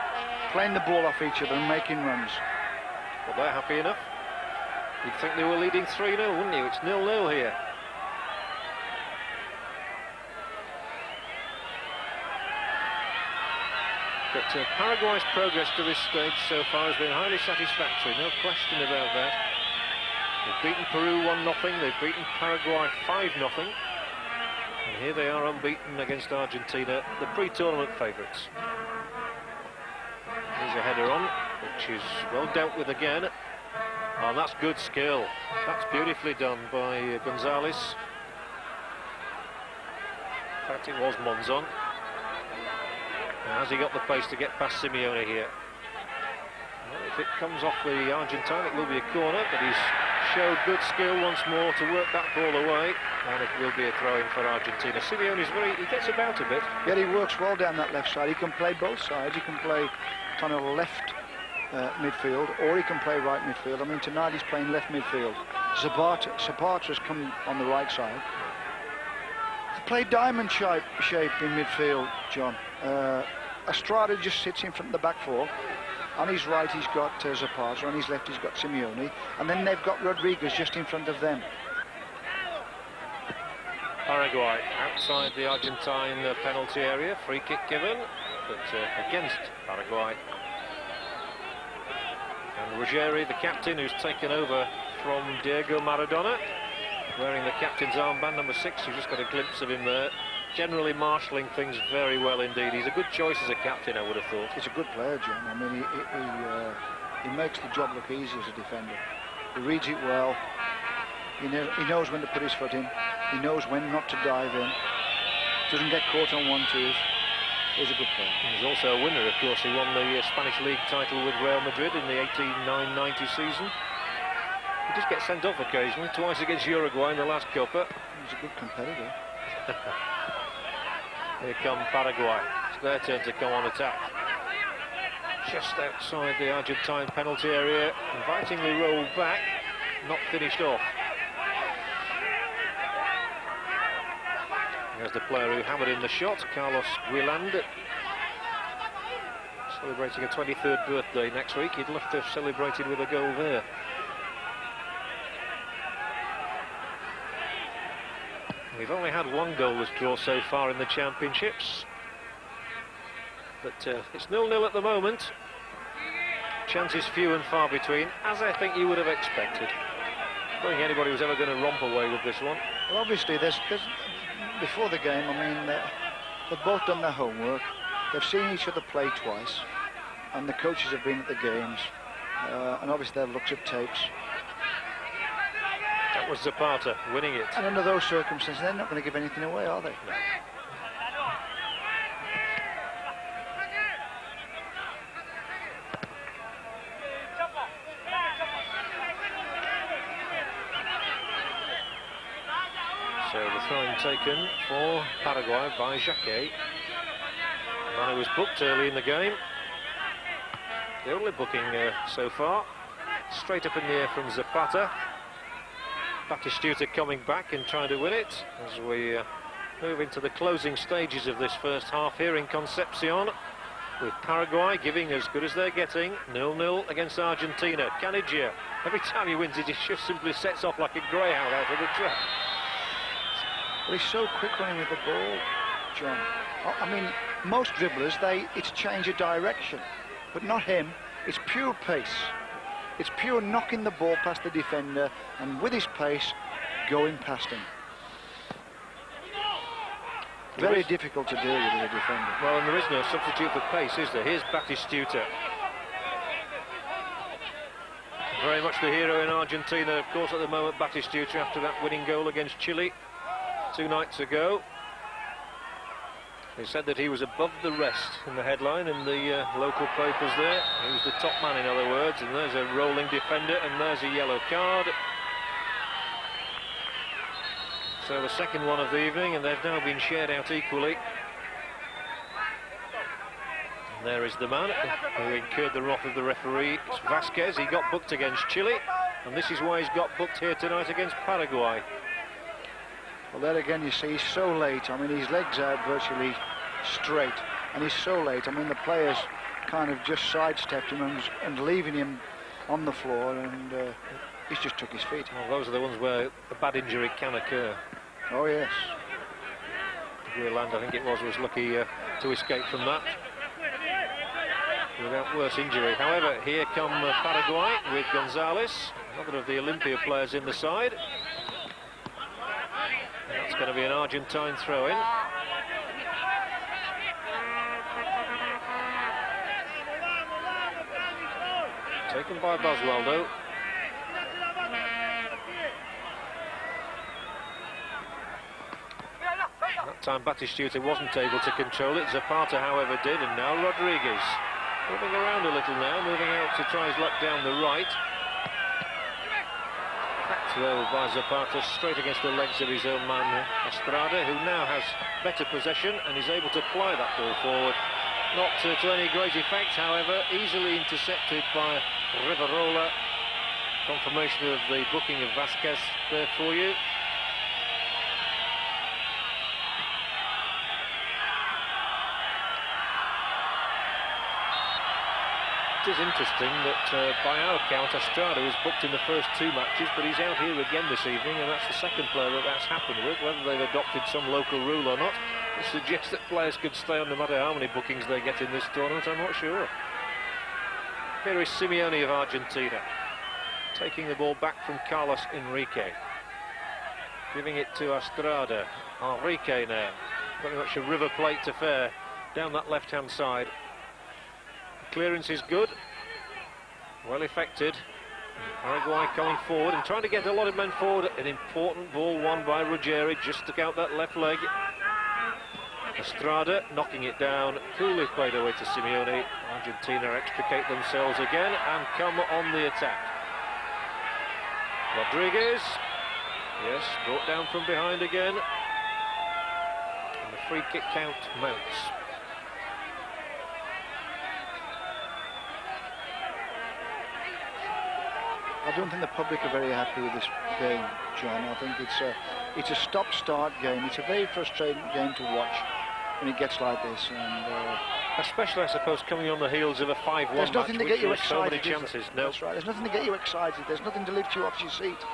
playing the ball off each other and making runs. Well, they're happy enough. You'd think they were leading 3-0, wouldn't you? It's 0-0 here. But Paraguay's progress to this stage so far has been highly satisfactory, no question about that. They've beaten Peru 1-0, they've beaten Paraguay 5-0. And here they are unbeaten against Argentina, the pre-tournament favourites. Here's a header on, which is well dealt with again. Oh, that's good skill. That's beautifully done by Gonzalez. In fact, it was Monzon. Now, has he got the pace to get past Simeone here? Well, if it comes off the Argentine, it will be a corner, but he's showed good skill once more to work that ball away, and it will be a throw-in for Argentina. Simeone's he gets about a bit. Yeah, he works well down that left side. He can play both sides. He can play kind of left midfield, or he can play right midfield. I mean, tonight he's playing left midfield. Zapata's come on the right side. They play diamond shape in midfield, John. Estrada just sits in front of the back four. On his right he's got Zapata, on his left he's got Simeone, and then they've got Rodriguez just in front of them. Paraguay outside the Argentine penalty area, free kick given, but against Paraguay. And Ruggeri, the captain, who's taken over from Diego Maradona, wearing the captain's armband, number 6. You just got a glimpse of him there, generally marshalling things very well indeed. He's a good choice as a captain, I would have thought. He's a good player, John. I mean, he makes the job look easy as a defender. He reads it well. He knows when to put his foot in. He knows when not to dive in. Doesn't get caught on 1-2s. He's a good player. He's also a winner, of course. He won the Spanish League title with Real Madrid in the 89-90 season. He just gets sent off occasionally, twice against Uruguay in the last Copa. He's a good competitor. Here come Paraguay. It's their turn to come on attack. Just outside the Argentine penalty area, invitingly rolled back, not finished off. There's the player who hammered in the shot, Carlos Guiland, celebrating a 23rd birthday next week. He'd love to have celebrated with a goal there. We've only had one goalless draw so far in the championships, but it's 0-0 at the moment. Chances few and far between, as I think you would have expected. I don't think anybody was ever going to romp away with this one. Well, obviously, there's before the game, I mean, they've both done their homework. They've seen each other play twice, and the coaches have been at the games, and obviously they've looked at tapes. That was Zapata winning it. And under those circumstances, they're not going to give anything away, are they? No. So the throw-in taken for Paraguay by Jacquet. The man who was booked early in the game. The only booking so far. Straight up in the air from Zapata. Batistuta coming back and trying to win it as we move into the closing stages of this first half here in Concepcion, with Paraguay giving as good as they're getting. 0-0 against Argentina. Caniggia, every time he wins it, he just simply sets off like a greyhound out of the trap. Well, he's so quick running with the ball, John. I mean, most dribblers, it's change of direction, but not him. It's pure pace. It's pure knocking the ball past the defender, and with his pace, going past him. Very difficult to deal with as a defender. Well, and there is no substitute for pace, is there? Here's Batistuta. Very much the hero in Argentina, of course, at the moment, Batistuta, after that winning goal against Chile 2 nights ago. They said that he was above the rest in the headline in the local papers there. He was the top man, in other words, and there's a rolling defender, and there's a yellow card. So the second one of the evening, and they've now been shared out equally. And there is the man who incurred the wrath of the referee. It's Vasquez. He got booked against Chile, and this is why he's got booked here tonight against Paraguay. Well, there again, you see, he's so late. I mean, his legs out virtually straight, and he's so late. I mean, the players kind of just sidestepped him and leaving him on the floor, and he's just took his feet. Well, those are the ones where a bad injury can occur. Oh, yes. Guerland, I think it was lucky to escape from that without worse injury. However, here come Paraguay with Gonzalez, another of the Olympia players in the side. That's going to be an Argentine throw-in. Taken by Basualdo. That time Batistuta wasn't able to control it. Zapata, however, did, and now Rodriguez. Moving around a little now, moving out to try his luck down the right. Throw by Zapata straight against the legs of his own man Estrada, who now has better possession and is able to ply that ball forward. Not to any great effect, however, easily intercepted by Rivarola. Confirmation of the booking of Vasquez there for you. It is interesting that by our count Estrada was booked in the first 2 matches, but he's out here again this evening, and that's the second player that's happened with. Whether they've adopted some local rule or not, it suggests that players could stay on no matter how many bookings they get in this tournament. I'm not sure. Here is Simeone of Argentina, taking the ball back from Carlos Enrique, giving it to Estrada. Enrique now, very much a River Plate affair down that left-hand side. Clearance is good, well effected. Paraguay coming forward and trying to get a lot of men forward. An important ball won by Ruggieri, just took out that left leg. Estrada knocking it down, coolly played away to Simeone. Argentina extricate themselves again and come on the attack. Rodriguez, yes, brought down from behind again. And the free kick count mounts. I don't think the public are very happy with this game, John. I think it's a stop-start game. It's a very frustrating game to watch when it gets like this, and especially, I suppose, coming on the heels of a 5-1 there's nothing to get you excited. So many chances. No, that's right. There's nothing to get you excited. There's nothing to lift you off your seat.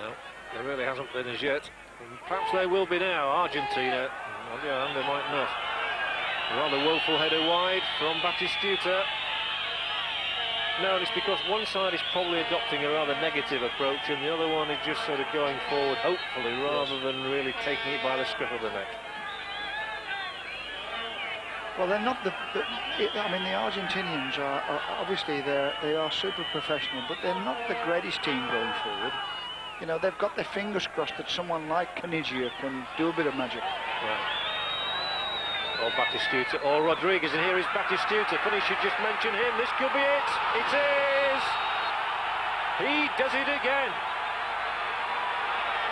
No, there really hasn't been as yet. And perhaps there will be now. Argentina, on the other hand, they might not. A rather woeful header wide from Batistuta. No, it's because one side is probably adopting a rather negative approach and the other one is just sort of going forward, hopefully, rather than really taking it by the scruff of the neck. Well, they're not I mean, the Argentinians are obviously they are super professional, but they're not the greatest team going forward. You know, they've got their fingers crossed that someone like Canigia can do a bit of magic. Right. Or Batistuta, or Rodriguez, and here is Batistuta. Funny you should just mention him. This could be it. It is. He does it again.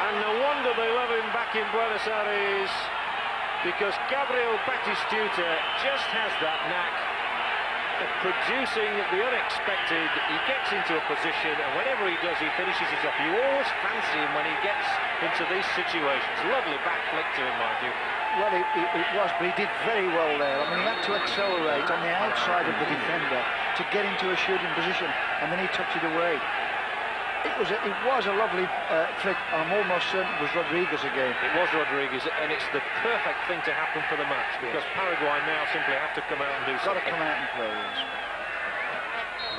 And no wonder they love him back in Buenos Aires, because Gabriel Batistuta just has that knack of producing the unexpected. He gets into a position, and whenever he does, he finishes it off. You always fancy him when he gets into these situations. Lovely back flick to him, mind you. Well, it was, but he did very well there. I mean, he had to accelerate on the outside of the defender to get into a shooting position, and then he tucked it away. It was a lovely flick. I'm almost certain it was Rodriguez again. It was Rodriguez, and it's the perfect thing to happen for the match, because Paraguay now simply have to come out and do something. Got to come out and play, yes.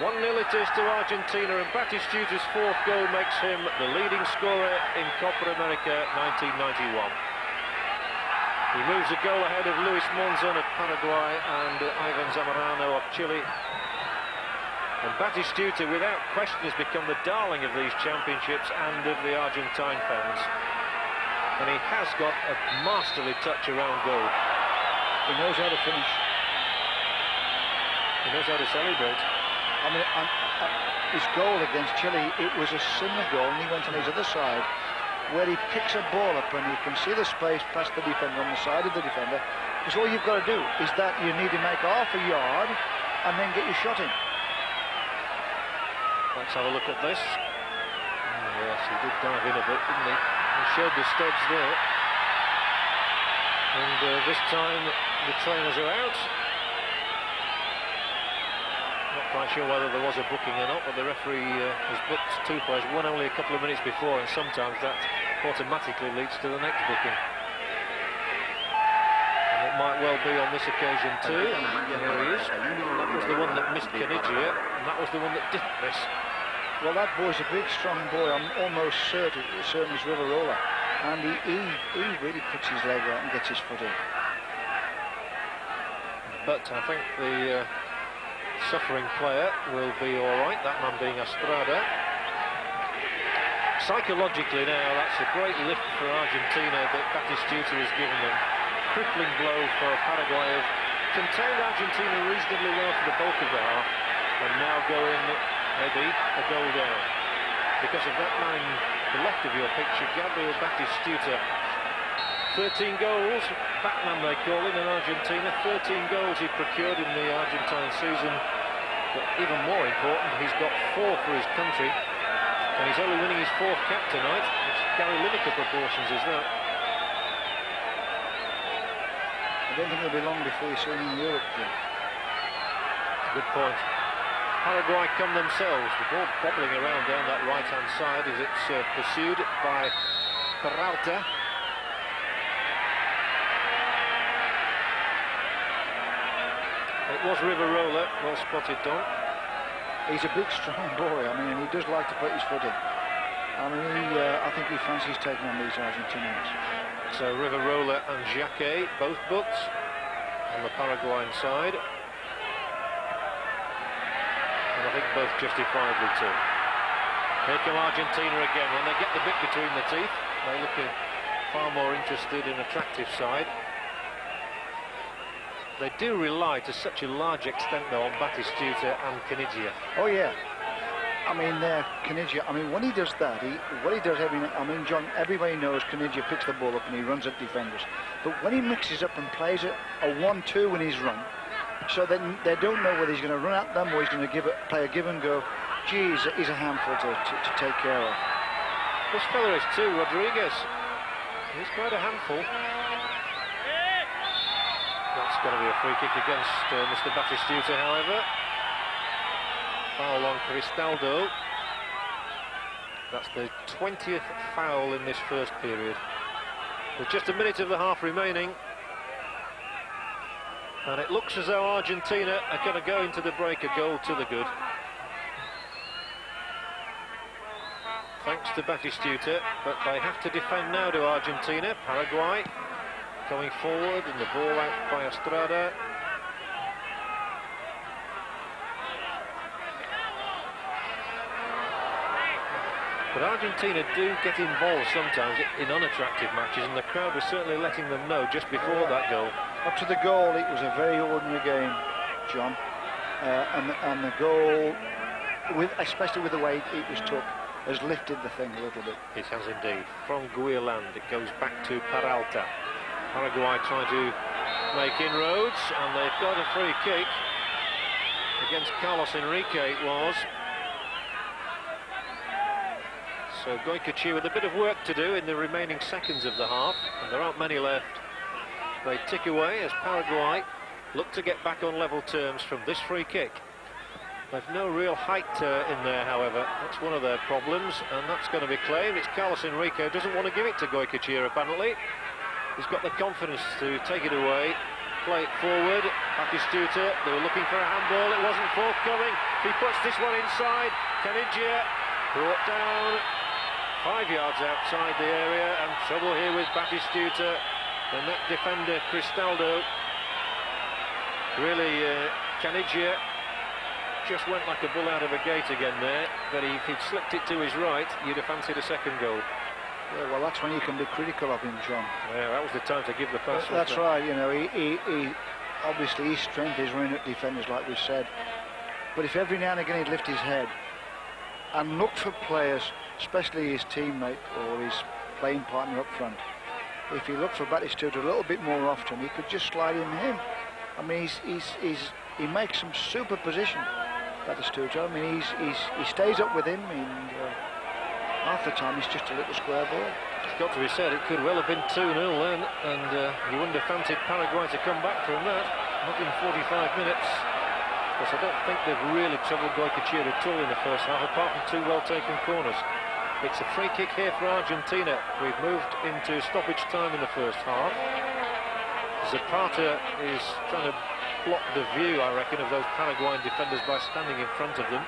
1-0 it is to Argentina, and Batistuta's 4th goal makes him the leading scorer in Copa América 1991. He moves a goal ahead of Luis Monzon of Paraguay and Ivan Zamorano of Chile. And Batistuta, without question, has become the darling of these championships and of the Argentine fans. and he has got a masterly touch around goal. He knows how to finish. He knows how to celebrate. I mean, his goal against Chile, it was a similar goal, and he went on his other side, where he picks a ball up and you can see the space past the defender on the side of the defender, because all you've got to do is that you need to make half a yard and then get your shot in. Let's have a look at this. Oh, yes, he did dive in a bit, didn't he? He showed the studs there. And this time the trainers are out. Not quite sure whether there was a booking or not, but the referee has booked two players, one only a couple of minutes before, and sometimes that automatically leads to the next booking. And it might well be on this occasion too. Here he is. That was the one that missed Caniggia, and that was the one that didn't miss. Well, that boy's a big, strong boy. I'm almost certain he's Riverola. And he really puts his leg out and gets his foot in. But I think the suffering player will be all right, that man being Estrada. Psychologically now, that's a great lift for Argentina that Batistuta has given them. Crippling blow for Paraguay, have contained Argentina reasonably well for the bulk of the half, and now going maybe a goal down. Because of that man in the left of your picture, Gabriel Batistuta. 13 goals, Batman they call him in Argentina, 13 goals he procured in the Argentine season, but even more important, he's got 4 for his country, and he's only winning his 4th cap tonight. It's Gary Lineker proportions, is that? I don't think it'll be long before you see him in Europe, Jim. Good point. Paraguay come themselves, the ball bobbling around down that right-hand side as it's pursued by Peralta. It was Riverola, well spotted, Don. He's a big, strong boy. I mean, he does like to put his foot in. I mean, I think he fancies taking on these Argentinians. So Riverola and Jacquet, both booked on the Paraguayan side. And I think both justifiably too. Here come Argentina again. When they get the bit between the teeth, they look far more interested and attractive side. They do rely to such a large extent, though, on Batistuta and Caniggia. Oh, yeah. I mean, Caniggia, I mean, when he does that, what he does I mean, John, everybody knows Caniggia picks the ball up and he runs at defenders. But when he mixes up and plays a 1-2 in his run, so then they don't know whether he's going to run at them or he's going to play a give and go. Geez, he's a handful to take care of. This fella is too, Rodriguez. He's quite a handful. That's going to be a free kick against Mr. Batistuta, however. Foul on Cristaldo. That's the 20th foul in this first period. There's just a minute of the half remaining. And it looks as though Argentina are going to go into the break a goal to the good. Thanks to Batistuta, but they have to defend now to Argentina. Paraguay coming forward and the ball out by Estrada. But Argentina do get involved sometimes in unattractive matches, and the crowd was certainly letting them know just before that goal. Up to the goal, it was a very ordinary game, John. And the goal, especially with the way it was took, has lifted the thing a little bit. It has indeed. From Guilland, it goes back to Peralta. Paraguay trying to make inroads, and they've got a free kick against Carlos Enrique, it was. So Goycochea with a bit of work to do in the remaining seconds of the half, and there aren't many left. They tick away as Paraguay look to get back on level terms from this free kick. They've no real height in there, however. That's one of their problems, and that's going to be claimed. It's Carlos Enrique, doesn't want to give it to Goycochea, apparently. He's got the confidence to take it away, play it forward. Batistuta, they were looking for a handball, it wasn't forthcoming. He puts this one inside. Caniggia brought down 5 yards outside the area, and trouble here with Batistuta. And that defender, Cristaldo, really, Caniggia just went like a bull out of a gate again there, but if he'd slipped it to his right, you'd have fancied a second goal. Yeah, well, that's when you can be critical of him, John. Yeah, that was the time to give the pass. That's right. You know, he obviously his strength is running at defenders, like we said. But if every now and again he'd lift his head and look for players, especially his teammate or his playing partner up front, if he looked for Batistuta a little bit more often, he could just slide in. I mean, he makes some super position, Batistuta. I mean, he stays up with him, and half the time it's just a little square ball. It's got to be said, it could well have been 2-0 then, and you wouldn't have fancied Paraguay to come back from that. Not in 45 minutes. Because I don't think they've really troubled Goycochea at all in the first half, apart from 2 well-taken corners. It's a free kick here for Argentina. We've moved into stoppage time in the first half. Zapata is trying to block the view, I reckon, of those Paraguayan defenders by standing in front of them.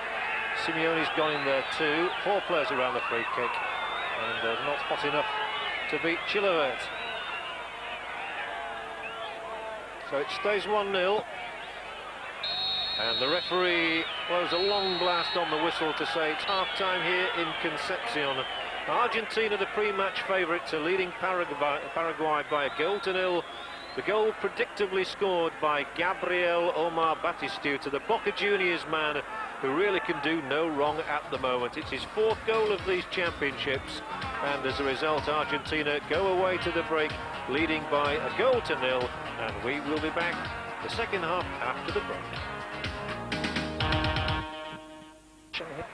Simeone's gone in there too. 4 players around the free kick, and not hot enough to beat Chilavert. So it stays 1-0. And the referee blows a long blast on the whistle to say it's half-time here in Concepcion. Argentina, the pre-match favourites, are leading Paraguay by 1-0. The goal predictably scored by Gabriel Omar Batistuta, the Boca Juniors man who really can do no wrong at the moment. It's his 4th goal of these championships, and as a result, Argentina go away to the break leading by 1-0, and we will be back the second half after the break.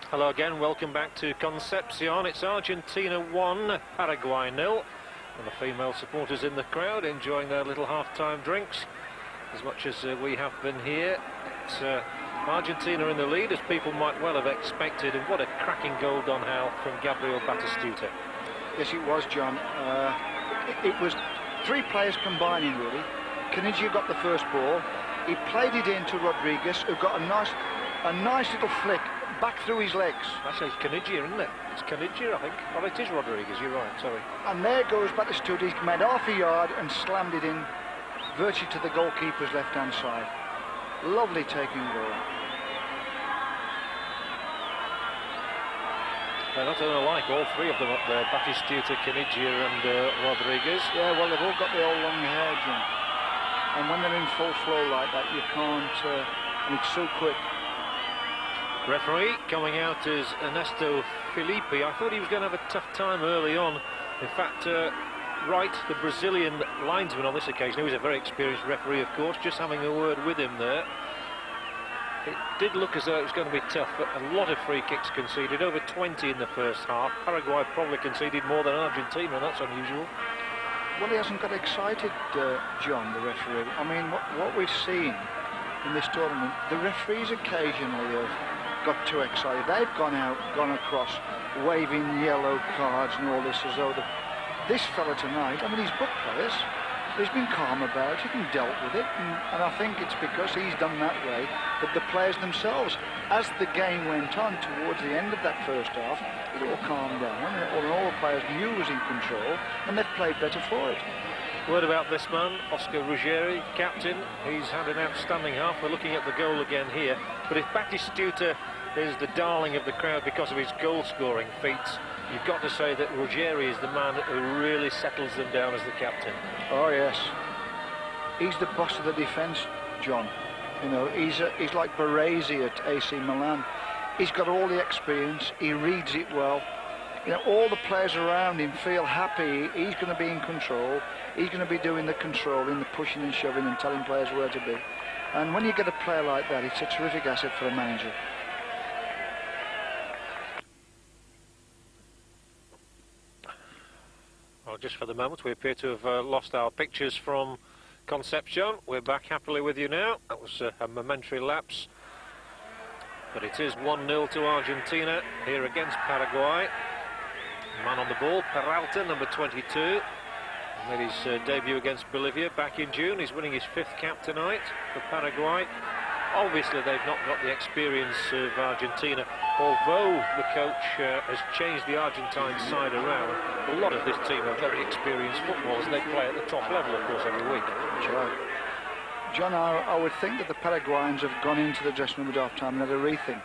Hello again, welcome back to Concepcion. It's Argentina 1, Paraguay 0. And the female supporters in the crowd enjoying their little half-time drinks as much as we have been here. It's Argentina in the lead, as people might well have expected, and what a cracking goal, Don Hal, from Gabriel Batistuta. Yes, it was, John. It was 3 players combining, really. Caniggia got the first ball. He played it in to Rodriguez, who got a nice little flick back through his legs. Actually, it's Caniggia, isn't it? It's Caniggia, I think. Oh, it is Rodriguez, you're right, sorry. And there goes Batistuta. He's made half a yard and slammed it in virtually to the goalkeeper's left-hand side. Lovely taking goal. They're not unlike, all 3 of them up there, Batistuta, Caniggia and Rodriguez. Yeah, well, they've all got the old long hair, Jim. And when they're in full flow like that, you can't, and it's so quick. Referee coming out is Ernesto Felipe. I thought he was going to have a tough time early on. In fact, Wright, the Brazilian linesman on this occasion, who was a very experienced referee, of course, just having a word with him there. It did look as though it was going to be tough, but a lot of free kicks conceded, over 20 in the first half. Paraguay probably conceded more than Argentina, and that's unusual. Well, he hasn't got excited, John, the referee. I mean, what we've seen in this tournament, the referees occasionally have got too excited. They've gone across, waving yellow cards and all this, as though this fella tonight, I mean, he's booked players, he's been calm about it and dealt with it, and I think it's because he's done that way that the players themselves, as the game went on towards the end of that first half, it all calmed down, and all the players knew was in control, and they've played better for it. Word about this man, Oscar Ruggieri, captain. He's had an outstanding half. We're looking at the goal again here. But if Batistuta is the darling of the crowd because of his goal-scoring feats, you've got to say that Ruggieri is the man who really settles them down as the captain. Oh, yes. He's the boss of the defence, John. You know, he's like Baresi at AC Milan. He's got all the experience. He reads it well. You know, all the players around him feel happy. He's going to be in control. He's going to be doing the controlling, the pushing and shoving and telling players where to be. And when you get a player like that, it's a terrific asset for a manager. Well, just for the moment, we appear to have lost our pictures from Concepcion. We're back happily with you now. That was a momentary lapse. But it is 1-0 to Argentina here against Paraguay. Man on the ball, Peralta, number 22. Made his debut against Bolivia back in June. He's winning his 5th cap tonight for Paraguay. Obviously, they've not got the experience of Argentina, although the coach has changed the Argentine side around. A lot of this team are very experienced footballers. They play at the top level, of course, every week. That's right. John, I would think that the Paraguayans have gone into the dressing room at half-time and had a rethink.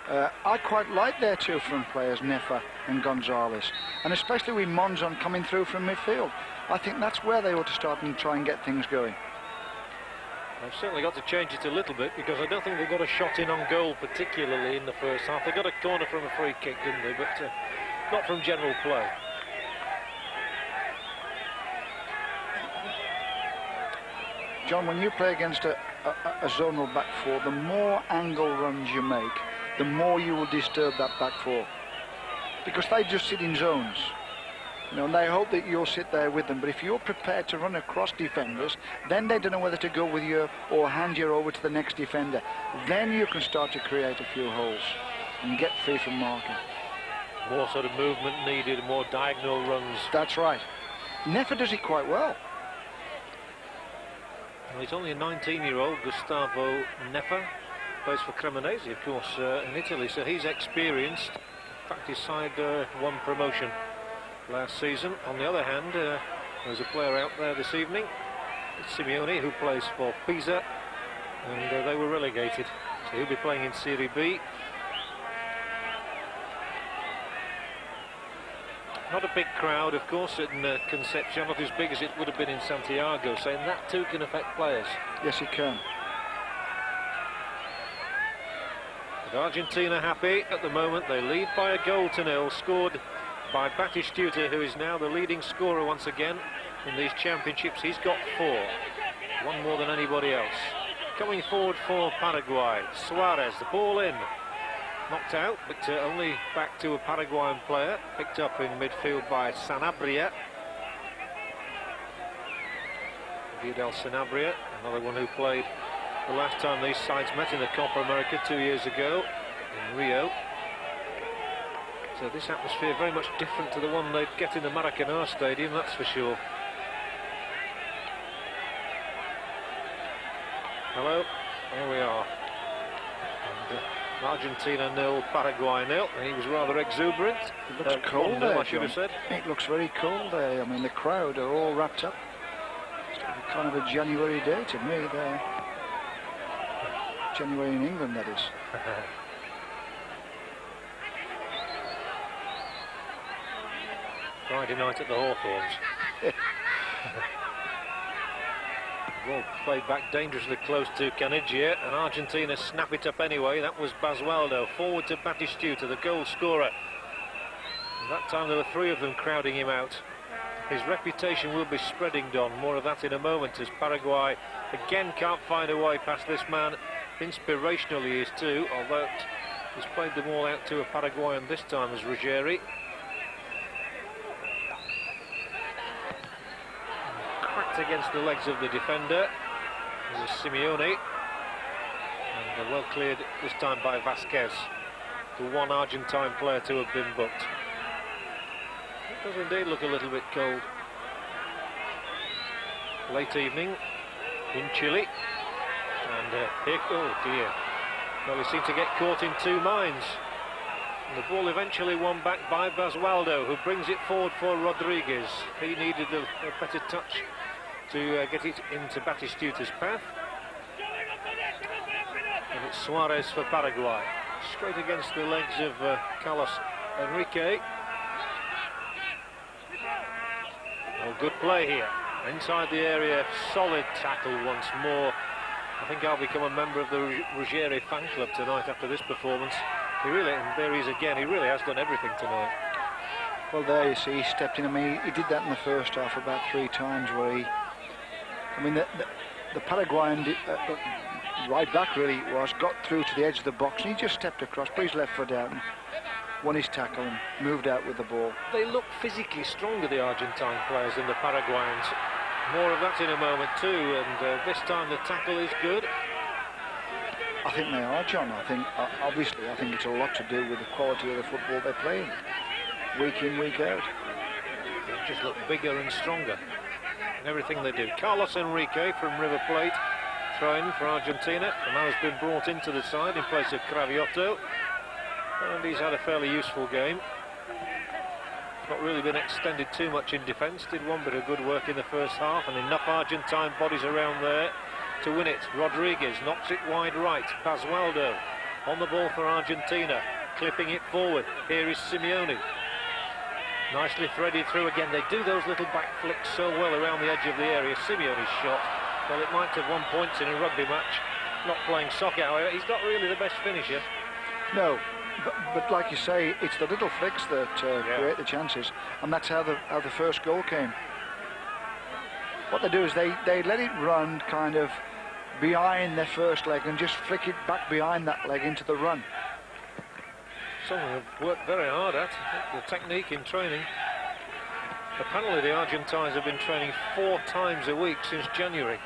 I quite like their two front players, Nefa and Gonzalez, and especially with Monzon coming through from midfield. I think that's where they ought to start and try and get things going. They've certainly got to change it a little bit, because I don't think they've got a shot in on goal particularly in the first half. They got a corner from a free kick, didn't they, but not from general play. John, when you play against a zonal back four, the more angle runs you make, the more you will disturb that back four, because they just sit in zones, you know, and they hope that you'll sit there with them. But if you're prepared to run across defenders, then they don't know whether to go with you or hand you over to the next defender. Then you can start to create a few holes and get free from marking. More sort of movement needed, more diagonal runs. That's right. Nefa does it quite well. Well, he's only a 19-year-old, Gustavo Nefa. Plays for Cremonese, of course, in Italy, so he's experienced. In fact, his side won promotion last season. On the other hand, there's a player out there this evening, Simeone, who plays for Pisa, and they were relegated, so he'll be playing in Serie B. Not a big crowd, of course, in Concepcion, not as big as it would have been in Santiago, saying that too can affect players. Yes, it can. But Argentina happy at the moment. They lead by a goal to nil, scored by Batistuta, who is now the leading scorer once again in these championships. He's got 4, one more than anybody else. Coming forward for Paraguay, Suarez, the ball in. Knocked out, but only back to a Paraguayan player. Picked up in midfield by Sanabria. Vidal Sanabria, another one who played the last time these sides met in the Copa America 2 years ago in Rio. So this atmosphere very much different to the one they'd get in the Maracanã Stadium, that's for sure. Hello, here we are. And, Argentina 0, Paraguay 0. He was rather exuberant. It looks cold there, I should have said. It looks very cold there. I mean, the crowd are all wrapped up. It's kind of a January day to me there. January in England, that is. Friday night at the Hawthorns. Ball played back dangerously close to Canigia, and Argentina snap it up anyway. That was Basualdo, forward to Batistuta, the goal scorer. And that time there were 3 of them crowding him out. His reputation will be spreading, Don. More of that in a moment, as Paraguay again can't find a way past this man. Inspirational he is too, although he's played them all out to a Paraguayan this time as Ruggeri. Cracked against the legs of the defender. This is Simeone. And well cleared this time by Vasquez, the one Argentine player to have been booked. It does indeed look a little bit cold. Late evening in Chile. And here, oh dear. Well, he seemed to get caught in 2 minds. And the ball eventually won back by Basualdo, who brings it forward for Rodriguez. He needed a better touch to get it into Batistuta's path. And it's Suarez for Paraguay. Straight against the legs of Carlos Enrique. Oh, good play here. Inside the area, solid tackle once more. I think I'll become a member of the Ruggeri fan club tonight after this performance. He really, and there he is again, he really has done everything tonight. Well, there you see, he stepped in. I mean, he did that in the first half about 3 times where he... I mean, the Paraguayan right back really was, got through to the edge of the box, and he just stepped across, put his left foot out and won his tackle and moved out with the ball. They look physically stronger, the Argentine players, than the Paraguayans. More of that in a moment too, and this time the tackle is good. I think they are, John. I think, obviously, I think it's a lot to do with the quality of the football they're playing, week in, week out. They just look bigger and stronger in everything they do. Carlos Enrique from River Plate, throw-in for Argentina, and now has been brought into the side in place of Cravioto. And he's had a fairly useful game. Not really been extended too much in defence. Did one bit of good work in the first half, and enough Argentine bodies around there to win it. Rodriguez knocks it wide right. Basualdo On the ball for Argentina, clipping it forward. Here is Simeone. Nicely threaded through again. They do those little back flicks so well around the edge of the area. Simeone's shot, well, it might have won points in a rugby match. Not playing soccer, however. He's not really the best finisher. No, but like you say, it's the little flicks that create the chances, and that's how the first goal came. What they do is they let it run kind of behind their first leg and just flick it back behind that leg into the run. Something they've worked very hard at, the technique in training. Apparently the Argentines have been training 4 times a week since January.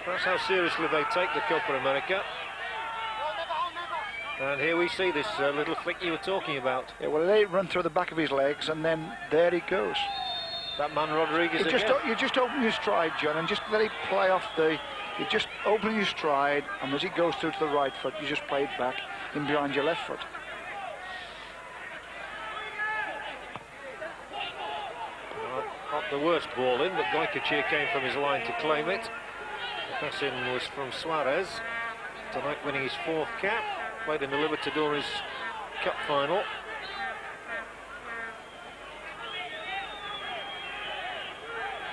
That's how seriously they take the Copa America. And here we see this little flick you were talking about. Yeah, well, they run through the back of his legs, and then there he goes. That man Rodriguez again. You just open your stride, John, and just let it play off the... You just open your stride, and as it goes through to the right foot, you just play it back in behind your left foot. Not the worst ball in, but Goycochea came from his line to claim it. The pass in was from Suarez, tonight winning his 4th cap. Played in the Libertadores Cup final.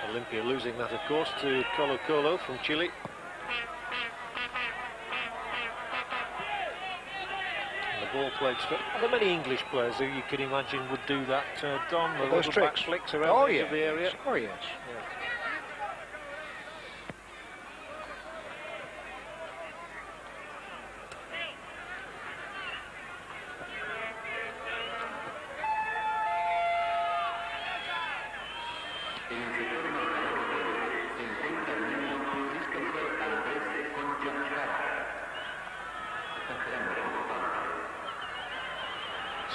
Olympia losing that, of course, to Colo-Colo from Chile. And the ball played straight. Are there many English players who you could imagine would do that, Don? The those little back tricks flicks around the edge of the area? Oh, yes. Yeah.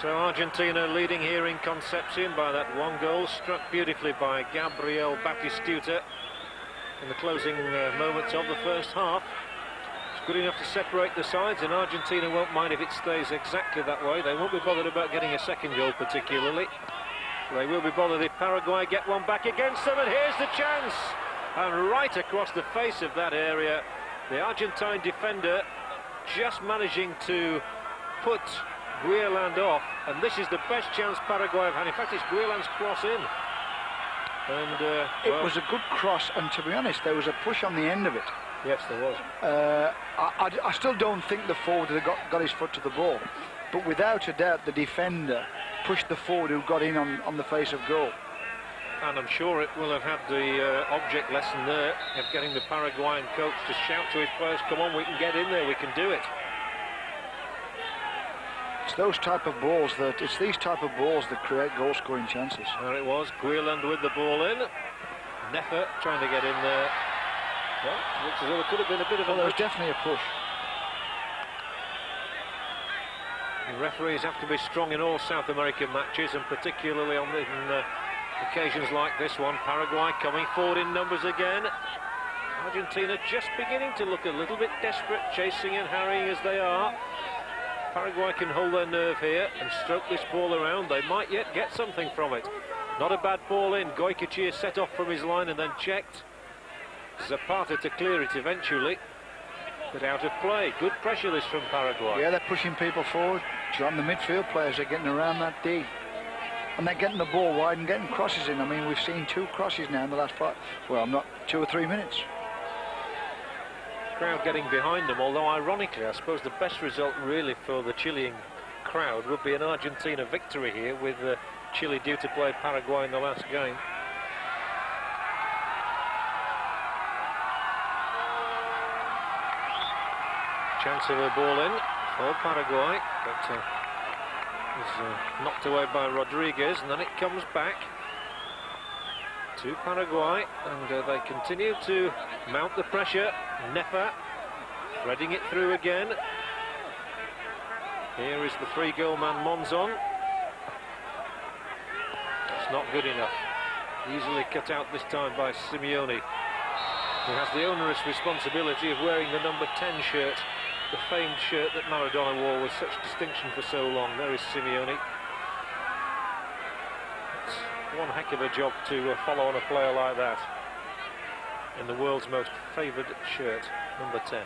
So Argentina leading here in Concepcion by that 1 goal, struck beautifully by Gabriel Batistuta in the closing moments of the first half. It's good enough to separate the sides, and Argentina won't mind if it stays exactly that way. They won't be bothered about getting a second goal particularly. They will be bothered if Paraguay get one back against them, and here's the chance! And right across the face of that area, the Argentine defender just managing to put Guilland off, and this is the best chance Paraguay have had. In fact, it's Guilland's cross in. And it was a good cross, and to be honest, there was a push on the end of it. Yes, there was. I still don't think the forward had got his foot to the ball, but without a doubt, the defender pushed the forward who got in on the face of goal. And I'm sure it will have had the object lesson there of getting the Paraguayan coach to shout to his players, come on, we can get in there, we can do it. It's these type of balls that create goal-scoring chances. There it was, Guilland with the ball in. Nefer trying to get in there. Well, looks as though there could have been a bit of a... Well, there was definitely a push. The referees have to be strong in all South American matches, and particularly on occasions like this one. Paraguay coming forward in numbers again. Argentina just beginning to look a little bit desperate, chasing and harrying as they are. Paraguay can hold their nerve here and stroke this ball around. They might yet get something from it. Not a bad ball in. Goycochea set off from his line and then checked. Zapata to clear it eventually, but out of play. Good pressure this from Paraguay. Yeah, they're pushing people forward. John, the midfield players are getting around that D. And they're getting the ball wide and getting crosses in. I mean, we've seen 2 crosses now in the last 2 or 3 minutes. Crowd getting behind them, although ironically I suppose the best result really for the Chilean crowd would be an Argentina victory here, with Chile due to play Paraguay in the last game. Chance of a ball in for Paraguay, but is knocked away by Rodriguez, and then it comes back to Paraguay, and they continue to mount the pressure. Nefer threading it through again. Here is the 3-goal man Monzon. It's not good enough. Easily cut out this time by Simeone, who has the onerous responsibility of wearing the number 10 shirt, the famed shirt that Maradona wore with such distinction for so long. There is Simeone. It's one heck of a job to follow on a player like that in the world's most favoured shirt, number 10.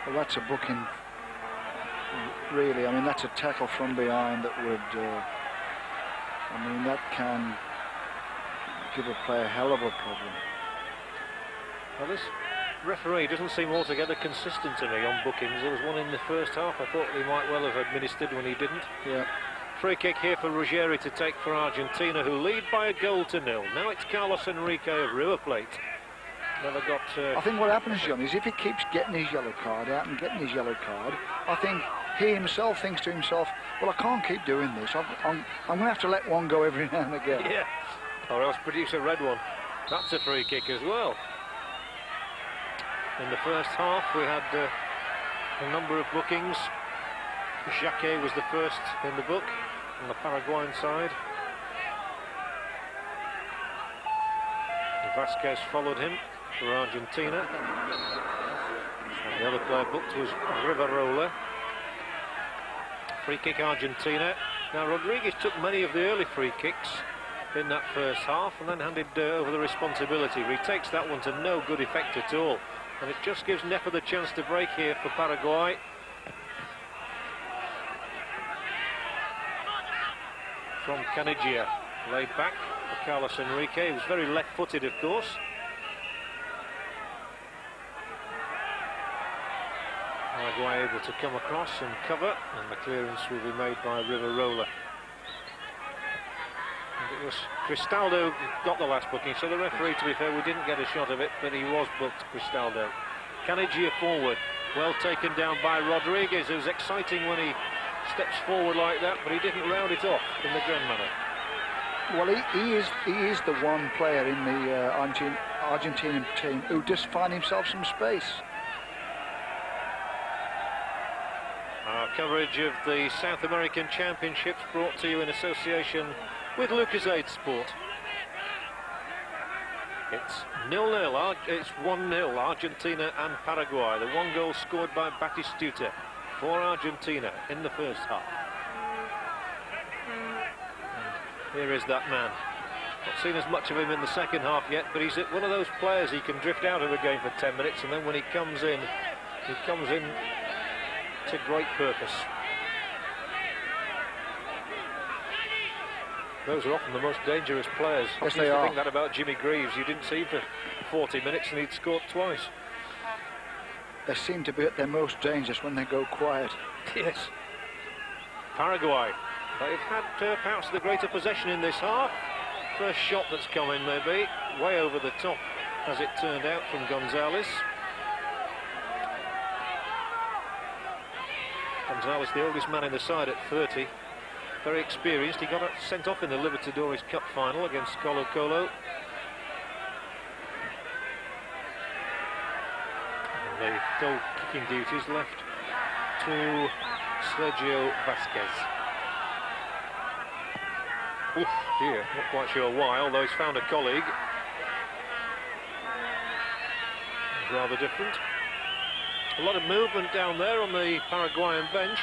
Well, that's a booking Really, I mean, that's a tackle from behind that would, I mean, that can give a player a hell of a problem. Well, this referee doesn't seem altogether consistent to me on bookings. There was one in the first half I thought he might well have administered when he didn't. Yeah. Free kick here for Ruggeri to take for Argentina, who lead by 1-0. Now it's Carlos Enrique of River Plate. Never got... I think what happens, John, is if he keeps getting his yellow card out and getting his yellow card, I think he himself thinks to himself, well, I can't keep doing this. I'm going to have to let one go every now and again. Yeah, or else produce a red one. That's a free kick as well. In the first half, we had a number of bookings. Jacquet was the first in the book on the Paraguayan side. Vasquez followed him for Argentina. And the other player booked was Rivarola. Free kick Argentina. Now Rodriguez took many of the early free kicks in that first half and then handed over the responsibility. He takes that one to no good effect at all. And it just gives Nepa the chance to break here for Paraguay. From Canigia, laid back for Carlos Enrique. He was very left-footed, of course. Paraguay able to come across and cover, and the clearance will be made by Rivarola. And it was Cristaldo who got the last booking, so the referee, to be fair, we didn't get a shot of it, but he was booked, Cristaldo. Canigia forward, well taken down by Rodriguez, who's exciting when he steps forward like that, but he didn't round it off in the grand manner. Well, he is the one player in the Argentinian team who just find himself some space. Our coverage of the South American Championships brought to you in association with Lucasade Sport. It's 0-0, it's 1-0, Argentina and Paraguay. The one goal scored by Batistuta for Argentina in the first half. And here is that man. Not seen as much of him in the second half yet, but he's one of those players he can drift out of a game for 10 minutes, and then when he comes in to great purpose. Those are often the most dangerous players. Yes, I used to are. think that about Jimmy Greaves. You didn't see him for 40 minutes and he'd scored twice. They seem to be at their most dangerous when they go quiet. Yes. Paraguay. They've had perhaps the greater possession in this half. First shot that's come in maybe, way over the top as it turned out from Gonzalez. Gonzalez, the oldest man in the side at 30. Very experienced. He got sent off in the Libertadores Cup final against Colo-Colo. And the goal-kicking duties left to Sergio Vasquez. Oof, dear, not quite sure why, although he's found a colleague. Rather different. A lot of movement down there on the Paraguayan bench.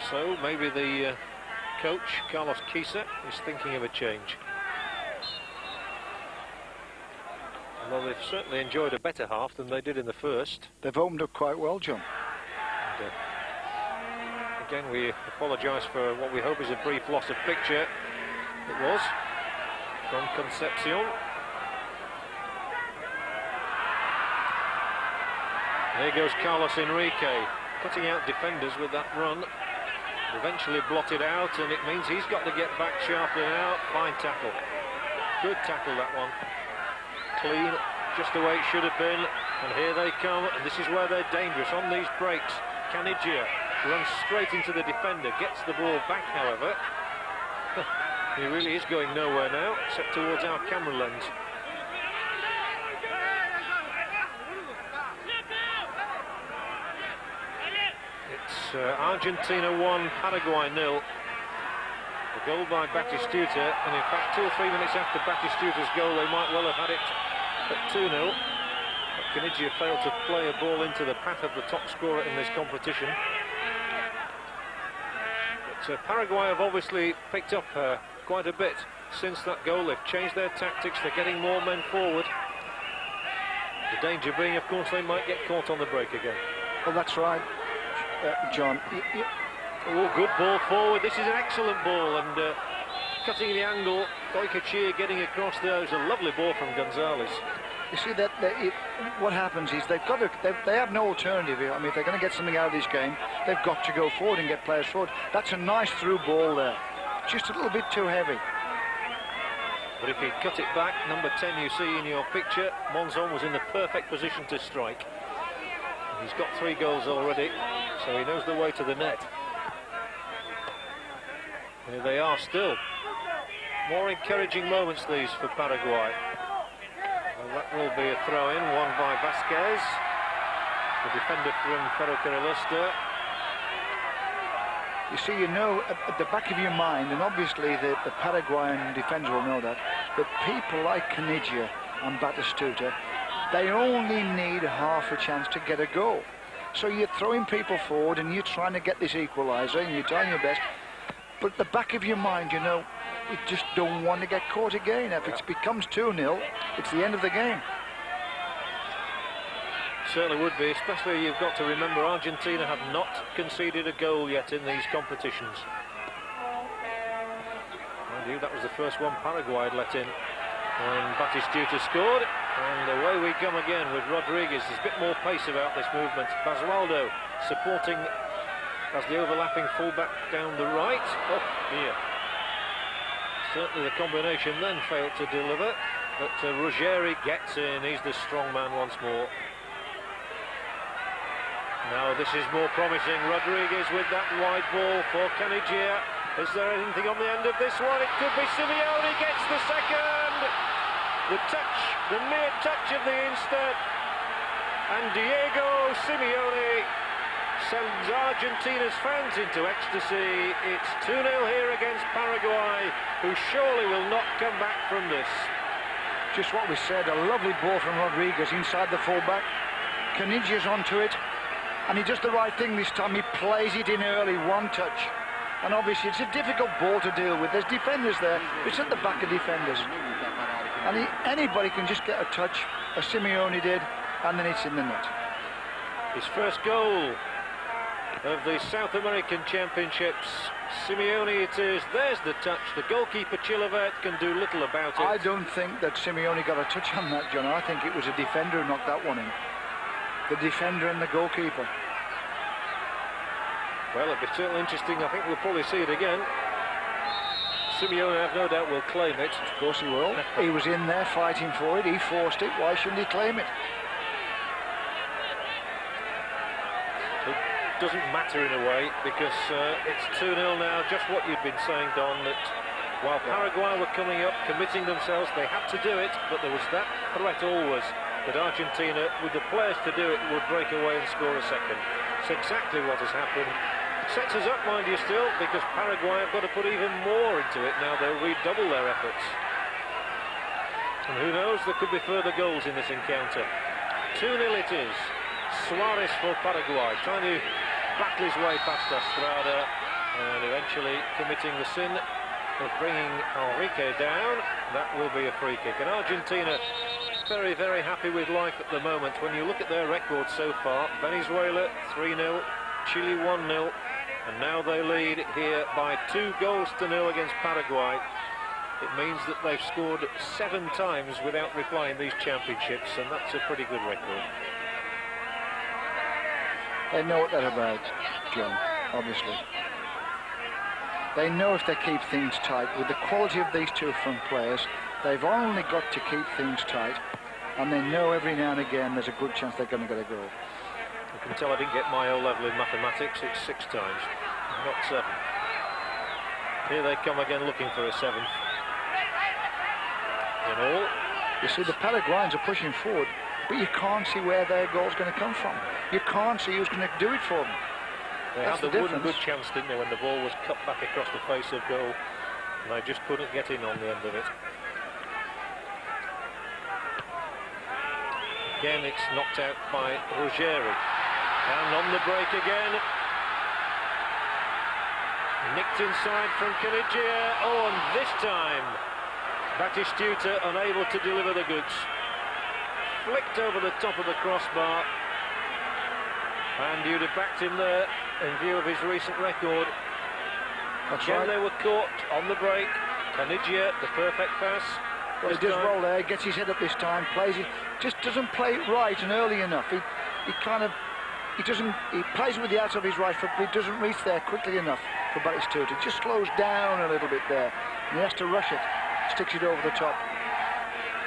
So maybe the coach, Carlos Quisa, is thinking of a change. Well, they've certainly enjoyed a better half than they did in the first. They've opened up quite well, John. And, again, we apologise for what we hope is a brief loss of picture. It was from Concepcion. There goes Carlos Enrique, cutting out defenders with that run. Eventually blotted out, and it means he's got to get back sharply now. Fine tackle. Good tackle, that one. Clean, just the way it should have been. And here they come, and this is where they're dangerous on these breaks. Canigia runs straight into the defender, gets the ball back, however. He really is going nowhere now, except towards our camera lens. Argentina 1, Paraguay 0. The goal by Batistuta, and in fact 2 or 3 minutes after Batistuta's goal they might well have had it at 2-0. But Canigia failed to play a ball into the path of the top scorer in this competition. But Paraguay have obviously picked up quite a bit since that goal. They've changed their tactics, they're getting more men forward. The danger being, of course, they might get caught on the break again. Well, that's right, John. Oh, good ball forward. This is an excellent ball, and cutting the angle. Goycochea getting across there. It was a lovely ball from Gonzalez. You see that what happens is they have no alternative here. I mean, if they're going to get something out of this game, they've got to go forward and get players forward. That's a nice through ball there. Just a little bit too heavy. But if he'd cut it back, number 10 you see in your picture, Monzon was in the perfect position to strike. He's got 3 goals already, so he knows the way to the net. Here they are still. More encouraging moments these for Paraguay. Well, that will be a throw-in, won by Vasquez, the defender from Ferrocarril. You see, you know, at the back of your mind, and obviously the Paraguayan defender will know that people like Canigia and Batistuta, they only need half a chance to get a goal. So you're throwing people forward and you're trying to get this equaliser and you're trying your best. But at the back of your mind, you know, you just don't want to get caught again. If it becomes 2-0, it's the end of the game. Certainly would be, especially you've got to remember Argentina have not conceded a goal yet in these competitions. Mind you, that was the first one Paraguay had let in when Batistuta scored. And away we come again with Rodriguez. There's a bit more pace about this movement. Basualdo supporting as the overlapping fullback down the right. Oh, dear. Certainly the combination then failed to deliver. But Ruggeri gets in. He's the strong man once more. Now this is more promising. Rodriguez with that wide ball for Canigia. Is there anything on the end of this one? It could be. Simeone gets the second. The touch, the mere touch of the instant. And Diego Simeone sends Argentina's fans into ecstasy. It's 2-0 here against Paraguay, who surely will not come back from this. Just what we said, a lovely ball from Rodriguez inside the fullback. Canigia's onto it. And he does the right thing this time. He plays it in early, one touch. And obviously it's a difficult ball to deal with. There's defenders there. It's at the back of defenders. And anybody can just get a touch, as Simeone did, and then it's in the net. His first goal of the South American Championships. Simeone it is. There's the touch. The goalkeeper Chilavert can do little about it. I don't think that Simeone got a touch on that, John. I think it was a defender who knocked that one in. The defender and the goalkeeper. Well, it'll be certainly interesting. I think we'll probably see it again. Simeone, I have no doubt, will claim it. Of course he will. He was in there fighting for it. He forced it. Why shouldn't he claim it? It doesn't matter in a way, because it's 2-0 now. Just what you've been saying, Don, that while Paraguay were coming up, committing themselves, they had to do it, but there was that threat always that Argentina, with the players to do it, would break away and score a second. It's exactly what has happened. Sets us up, mind you, still, because Paraguay have got to put even more into it now. They'll redouble their efforts. And who knows, there could be further goals in this encounter. 2-0 it is. Suarez for Paraguay, trying to battle his way past Estrada and eventually committing the sin of bringing Enrique down. That will be a free kick. And Argentina very, very happy with life at the moment. When you look at their record so far, Venezuela 3-0, Chile 1-0, and now they lead here by 2-0 against Paraguay. It means that they've scored 7 times without replying these championships, and that's a pretty good record. They know what they're about, John, obviously. They know if they keep things tight, with the quality of these two front players, they've only got to keep things tight, and they know every now and again there's a good chance they're going to get a goal. You can tell I didn't get my O-level in mathematics. It's 6 times, not 7. Here they come again looking for a 7th. In all. You see, the Paraguayans are pushing forward, but you can't see where their goal's going to come from. You can't see who's going to do it for them. They had the wooden good chance, didn't they, when the ball was cut back across the face of goal, and they just couldn't get in on the end of it. Again, it's knocked out by Ruggeri. And on the break again. Nicked inside from Canigia. Oh, and this time, Batistuta unable to deliver the goods. Flicked over the top of the crossbar. And you'd have backed him there in view of his recent record. Again, they were caught on the break. Canigia, the perfect pass. Well, he does well there, gets his head up this time, plays it, just doesn't play it right and early enough. He plays with the outside of his right foot, but he doesn't reach there quickly enough for Batistuta. It just slows down a little bit there, and he has to rush it, sticks it over the top.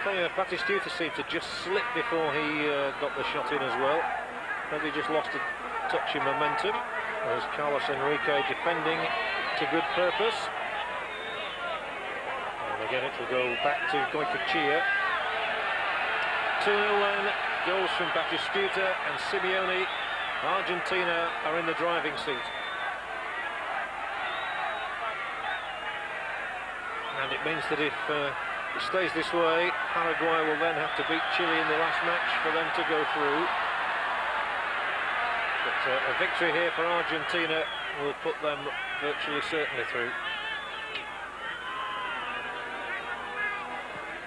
Batistuta seemed to just slip before he got the shot in as well. Maybe just lost a touch in momentum. As Carlos Enrique defending to good purpose. And again it will go back to Goycochea. 2-0 then, goals from Batistuta and Simeone. Argentina are in the driving seat. And it means that if it stays this way, Paraguay will then have to beat Chile in the last match for them to go through. But a victory here for Argentina will put them virtually certainly through.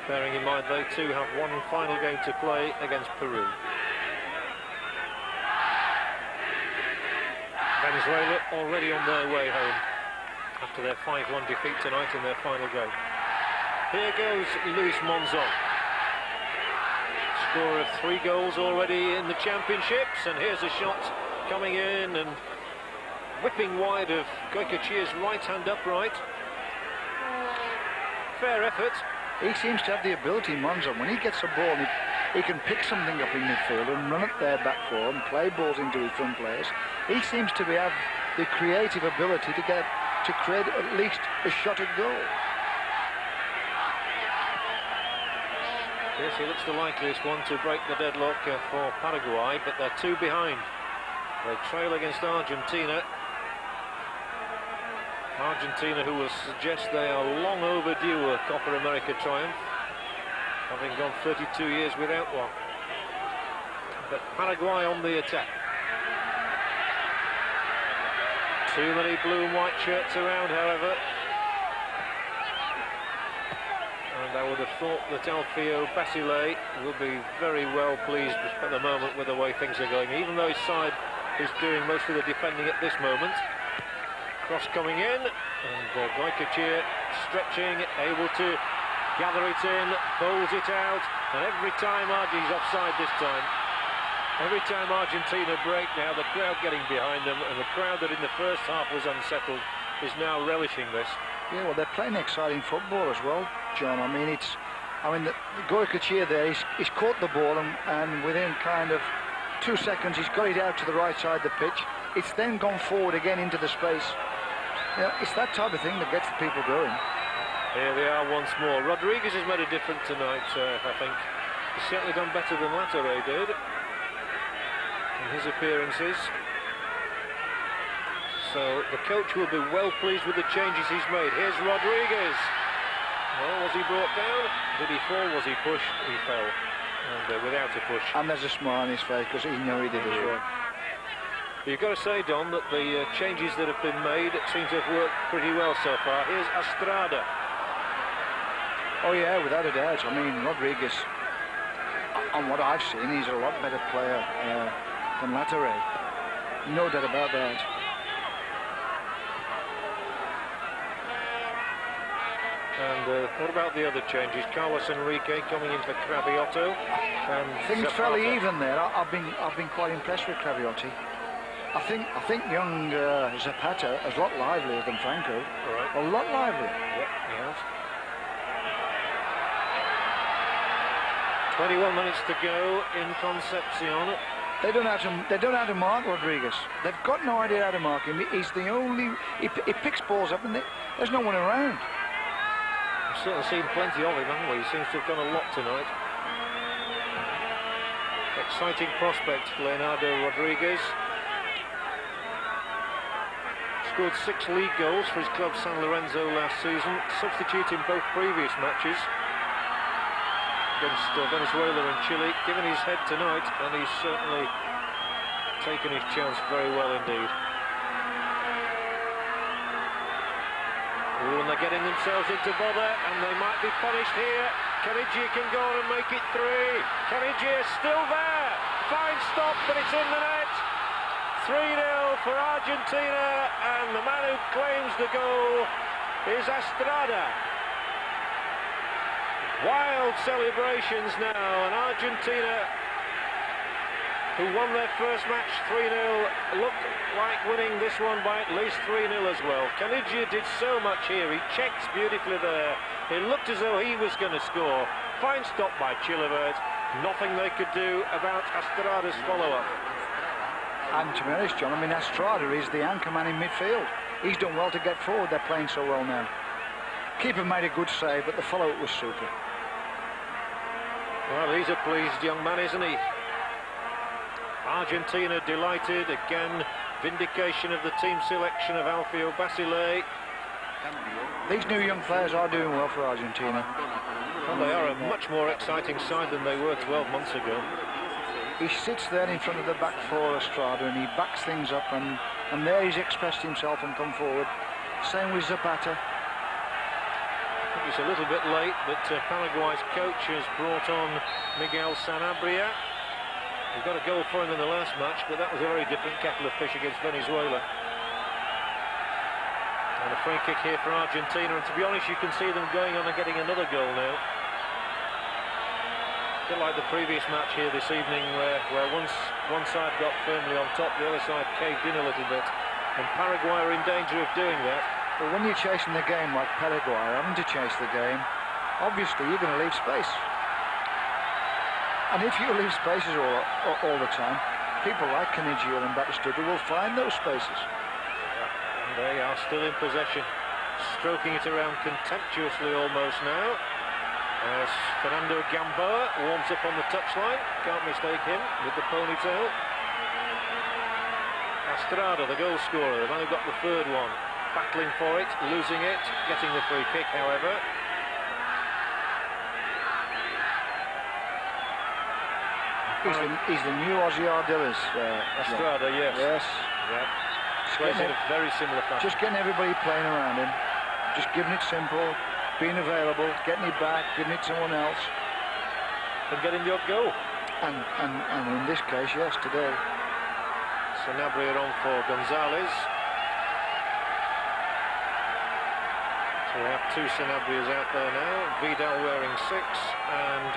Bearing in mind they too have one final game to play against Peru. Venezuela already on their way home after their 5-1 defeat tonight in their final game. Here goes Luis Monzon. Score of 3 goals already in the championships, and here's a shot coming in and whipping wide of Goycochea's right hand upright. Fair effort. He seems to have the ability, Monzon, when he gets a ball, he can pick something up in midfield and run it there back for and play balls into his front players. He seems to have the creative ability to create at least a shot at goal. Yes, he looks the likeliest one to break the deadlock for Paraguay, but they're 2 behind. They trail against Argentina. Argentina, who will suggest they are long overdue a Copa America triumph, having gone 32 years without one. But Paraguay on the attack. Too many blue and white shirts around, however. And I would have thought that Alfio Basile will be very well pleased at the moment with the way things are going, even though his side is doing most of the defending at this moment. Cross coming in, and Goycochea stretching, able to gather it in, bowls it out, and every time he's offside this time. Every time Argentina break now, the crowd getting behind them, and the crowd that in the first half was unsettled is now relishing this. Yeah, well, they're playing exciting football as well, John. I mean, the Goycochea there, he's caught the ball, and within kind of 2 seconds, he's got it out to the right side of the pitch. It's then gone forward again into the space. Yeah, it's that type of thing that gets the people going. Here they are once more. Rodriguez has made a difference tonight, I think. He's certainly done better than Latere did in his appearances. So the coach will be well pleased with the changes he's made. Here's Rodriguez. Well, was he brought down? Did he fall? Was he pushed? He fell. And without a push. And there's a smile on his face because he knew he did as well. You've got to say, Don, that the changes that have been made seem to have worked pretty well so far. Here's Estrada. Oh yeah, without a doubt. I mean, Rodriguez, on what I've seen, he's a lot better player than Latere. No doubt about that. And what about the other changes? Carlos Enrique coming in for Cravioto. And things Zapata. fairly even there. I've been quite impressed with Craviotti. I think young Zapata is a lot livelier than Franco. Right. A lot livelier. Yep, he has. 21 minutes to go in Concepcion. They don't know how to mark Rodriguez. They've got no idea how to mark him. He's the only. He picks balls up, and there's no one around. We've certainly seen plenty of him, haven't we? He seems to have done a lot tonight. Exciting prospect, Leonardo Rodriguez. Scored 6 league goals for his club San Lorenzo last season, substituting both previous matches against Venezuela and Chile. Given his head tonight, and he's certainly taken his chance very well indeed. Ooh, and they're getting themselves into bother, and they might be punished here. Canigia can go on and make it 3. Canigia still there. Fine stop, but it's in the net. 3-0 for Argentina, and the man who claims the goal is Estrada. Wild celebrations now, and Argentina, who won their first match 3-0, look like winning this one by at least 3-0 as well. Caniggia did so much here. He checked beautifully there. It looked as though he was going to score. Fine stop by Chilivert. Nothing they could do about Estrada's follow-up. And to be honest, John, I mean, Estrada is the anchor man in midfield. He's done well to get forward. They're playing so well now. Keeper made a good save, but the follow-up was super. Well, he's a pleased young man, isn't he? Argentina delighted. Again, vindication of the team selection of Alfio Basile. These new young players are doing well for Argentina. Well, they are a much more exciting side than they were 12 months ago. He sits there in front of the back four, Estrada, and he backs things up, and there he's expressed himself and come forward. Same with Zapata. I think it's a little bit late, but Paraguay's coach has brought on Miguel Sanabria. He got a goal for him in the last match, but that was a very different kettle of fish against Venezuela. And a free kick here for Argentina, and to be honest, you can see them going on and getting another goal now. A bit like the previous match here this evening, where one side got firmly on top, the other side caved in a little bit, and Paraguay are in danger of doing that. Well, when you're chasing the game like Paraguay, having to chase the game, obviously you're going to leave space. And if you leave spaces all the time, people like Caniggia and Batistuta will find those spaces. And they are still in possession, stroking it around contemptuously almost now. As Fernando Gamboa warms up on the touchline, can't mistake him with the ponytail. Estrada, the goal scorer, the man who got the third one, battling for it, losing it, getting the free kick, however. He's the new Ozzy Ardiles. Estrada, yes. Yes. Yeah. Plays in a very similar fashion. Just getting everybody playing around him, just giving it simple, being available, getting it back, giving it to someone else. And getting the odd goal. And in this case, yes, today. Sanabria on for Gonzalez. So we have two Sanabrias out there now. Vidal wearing 6 and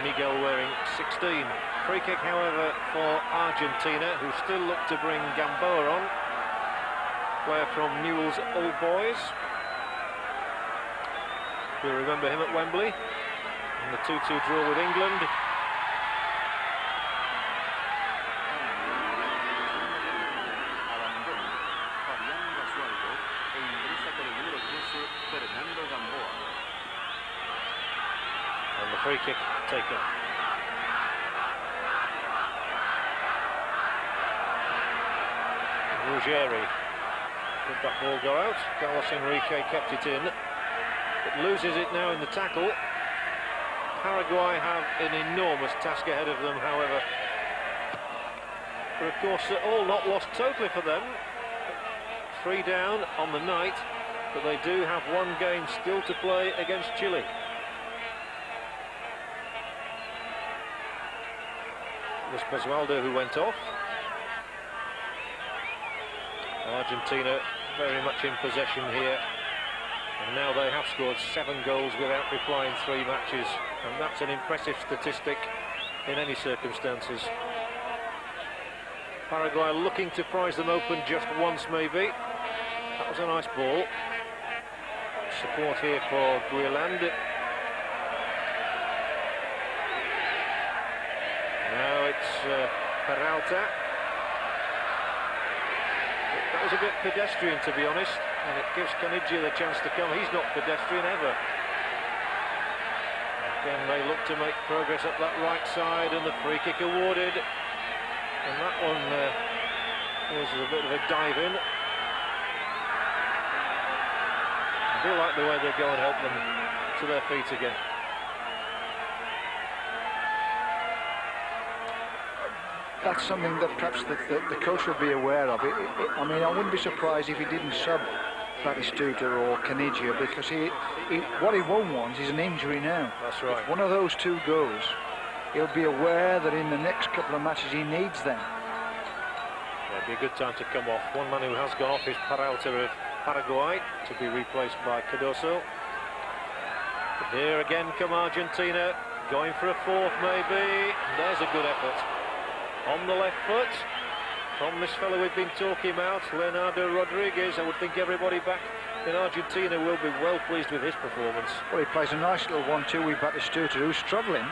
Miguel wearing 16. Free kick, however, for Argentina, who still look to bring Gamboa on. Player from Newell's Old Boys. You'll remember him at Wembley in the 2-2 draw with England. And the free kick taken. Ruggieri. Did that ball go out? Carlos Enrique kept it in. But loses it now in the tackle. Paraguay have an enormous task ahead of them, however. But of course, all not lost totally for them. 3 down on the night, but they do have one game still to play against Chile. It was Basualdo who went off. Argentina very much in possession here, and now they have scored 7 goals without replying 3 matches, and that's an impressive statistic in any circumstances. Paraguay looking to prize them open just once maybe. That was a nice ball. Support here for Guiland. Now it's Peralta. That was a bit pedestrian, to be honest, and it gives Caniggia the chance to come. He's not pedestrian ever. Again, they look to make progress up that right side, and the free kick awarded. And that one was a bit of a dive in. I do like the way they go and help them to their feet again. That's something that perhaps the coach would be aware of. I mean, I wouldn't be surprised if he didn't sub Batistuta or Caniggia, because what he won't want is an injury now. That's right. If one of those two goes, he'll be aware that in the next couple of matches he needs them. It'd be a good time to come off. One man who has gone off is Peralta of Paraguay, to be replaced by Cardoso. But here again come Argentina, going for a fourth maybe. There's a good effort. On the left foot, from this fellow we've been talking about, Leonardo Rodriguez. I would think everybody back in Argentina will be well pleased with his performance. Well, he plays a nice little 1-2 with Batistuta, who's struggling,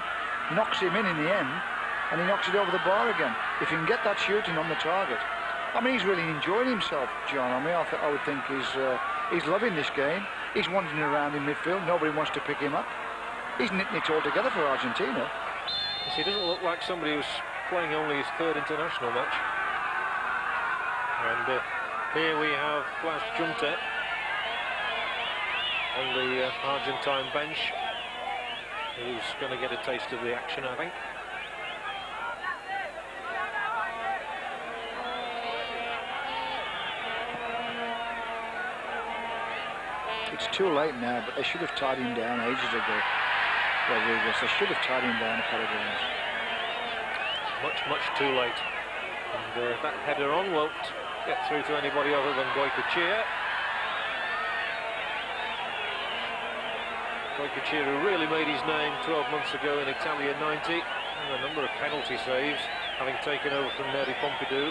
knocks him in the end, and he knocks it over the bar again. If you can get that shooting on the target. I mean, he's really enjoying himself, John. I mean, I would think he's loving this game. He's wandering around in midfield. Nobody wants to pick him up. He's nicked all together for Argentina. Yes, he doesn't look like somebody who's playing only his third international match. And here we have Blas Junta on the Argentine bench, who's going to get a taste of the action, I think. It's too late now, but they should have tied him down ages ago. Rodriguez, they should have tied him down a couple of games. Much too late. And that header on won't get through to anybody other than Goycochea. Goycochea, who really made his name 12 months ago in Italia 90, and a number of penalty saves, having taken over from Neri Pompidou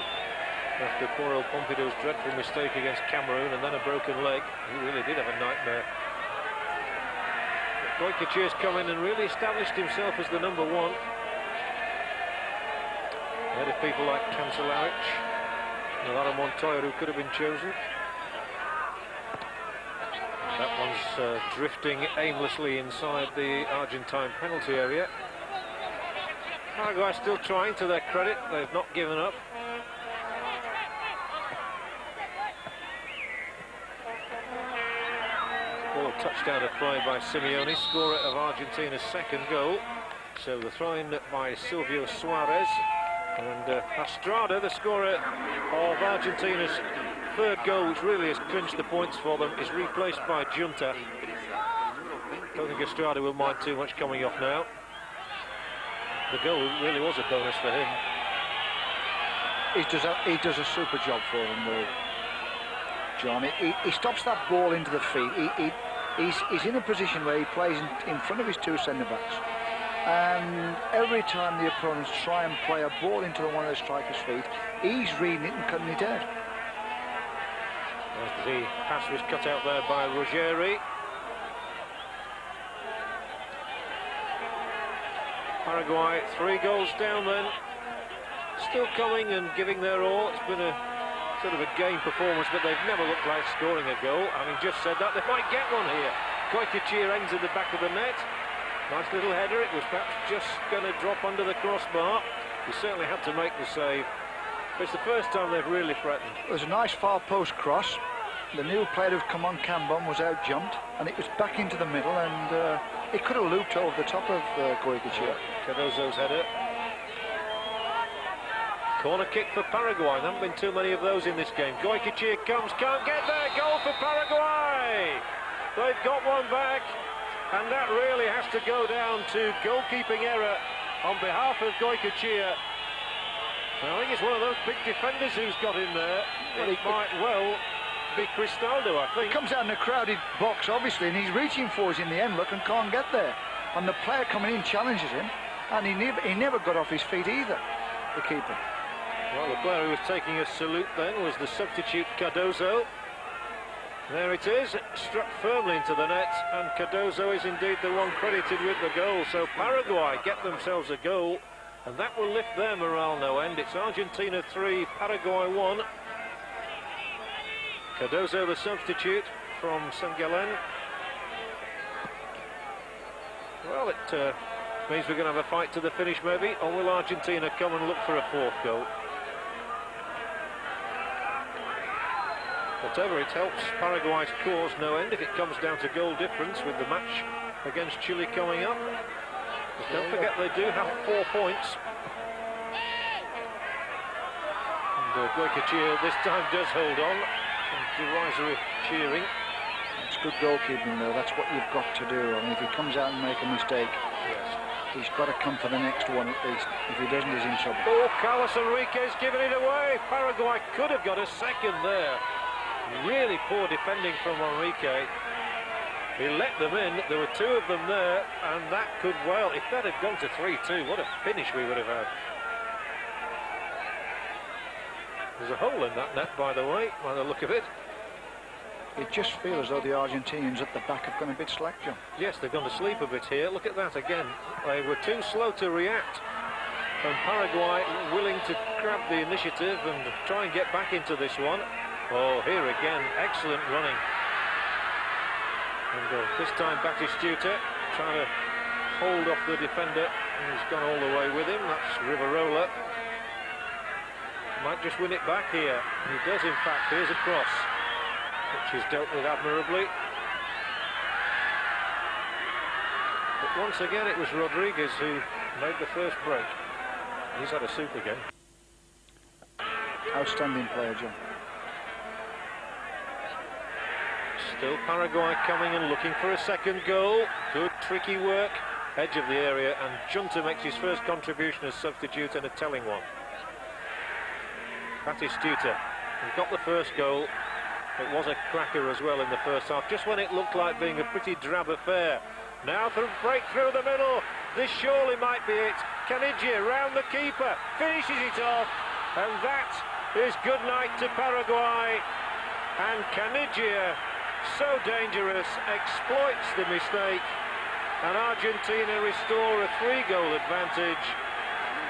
after poor old Pompidou's dreadful mistake against Cameroon and then a broken leg. He really did have a nightmare. But Goycochea's come in and really established himself as the number one. Ahead of people like Cancelaric, Navarro Montoya, who could have been chosen. That one's drifting aimlessly inside the Argentine penalty area. Paraguay still trying, to their credit. They've not given up. Ball touchdown of play by Simeone, scorer of Argentina's second goal. So the throw-in by Silvio Suarez. And Estrada, the scorer of Argentina's third goal, which really has clinched the points for them, is replaced by Junta. Don't think Estrada will mind too much coming off now. The goal really was a bonus for him. He does a super job for them, though, John. He stops that ball into the feet. He's in a position where he plays in front of his two centre-backs. And every time the opponents try and play a ball into one of the strikers' feet, he's reading it and cutting it out. The pass was cut out there by Ruggeri. Paraguay 3 goals down then. Still coming and giving their all. It's been a sort of a game performance, but they've never looked like scoring a goal. Having just said that, they might get one here. Goycochea ends in the back of the net. Nice little header. It was perhaps just going to drop under the crossbar. He certainly had to make the save. But it's the first time they've really threatened. There's a nice far post cross. The new player who's come on, Cambon, was out jumped, and it was back into the middle, and it could have looped over the top of Goycochea. Cardoso's header. Corner kick for Paraguay. There haven't been too many of those in this game. Goycochea comes, can't get there. Goal for Paraguay. They've got one back. And that really has to go down to goalkeeping error on behalf of Goycochea. I think it's one of those big defenders who's got in there. It might well be Cristaldo, I think. Comes out in a crowded box, obviously, and he's reaching for us in the end, look, and can't get there. And the player coming in challenges him, and he never got off his feet either, the keeper. Well, the player who was taking a salute then was the substitute Cardoso. There it is, struck firmly into the net, and Cardoso is indeed the one credited with the goal. So Paraguay get themselves a goal, and that will lift their morale no end. It's Argentina 3, Paraguay 1. Cardoso, the substitute from St. Gallen. Well, it means we're going to have a fight to the finish maybe, or will Argentina come and look for a fourth goal? Whatever, it helps Paraguay's cause no end if it comes down to goal difference with the match against Chile coming up. But don't forget they do have 4 points. And Goycochea this time does hold on. Some derisory cheering. It's good goalkeeping though, that's what you've got to do. I mean, if he comes out and make a mistake, yes, He's got to come for the next one at least. If he doesn't, he's in trouble. Oh, Carlos Enrique's given it away. Paraguay could have got a second there. Really poor defending from Enrique. He let them in. There were two of them there, and that could well, if that had gone to 3-2, what a finish we would have had. There's a hole in that net, by the way, by the look of it. It just feels as though the Argentinians at the back have gone a bit slack, John. Yes, they've gone to sleep a bit here. Look at that again. They were too slow to react. And Paraguay willing to grab the initiative and try and get back into this one. Oh, here again, excellent running. And this time Batistuta trying to hold off the defender. And he's gone all the way with him. That's Rivarola. Might just win it back here. He does, in fact. Here's a cross, which is dealt with admirably. But once again, it was Rodriguez who made the first break. He's had a soup again. Outstanding player, John. Still Paraguay coming and looking for a second goal. Good, tricky work. Edge of the area, and Junta makes his first contribution as substitute, and a telling one. Batistuta, he got the first goal. It was a cracker as well in the first half, just when it looked like being a pretty drab affair. Now for a break through the middle. This surely might be it. Canigia round the keeper, finishes it off, and that is good night to Paraguay. And Canigia, so dangerous, exploits the mistake, and Argentina restore a 3-goal advantage.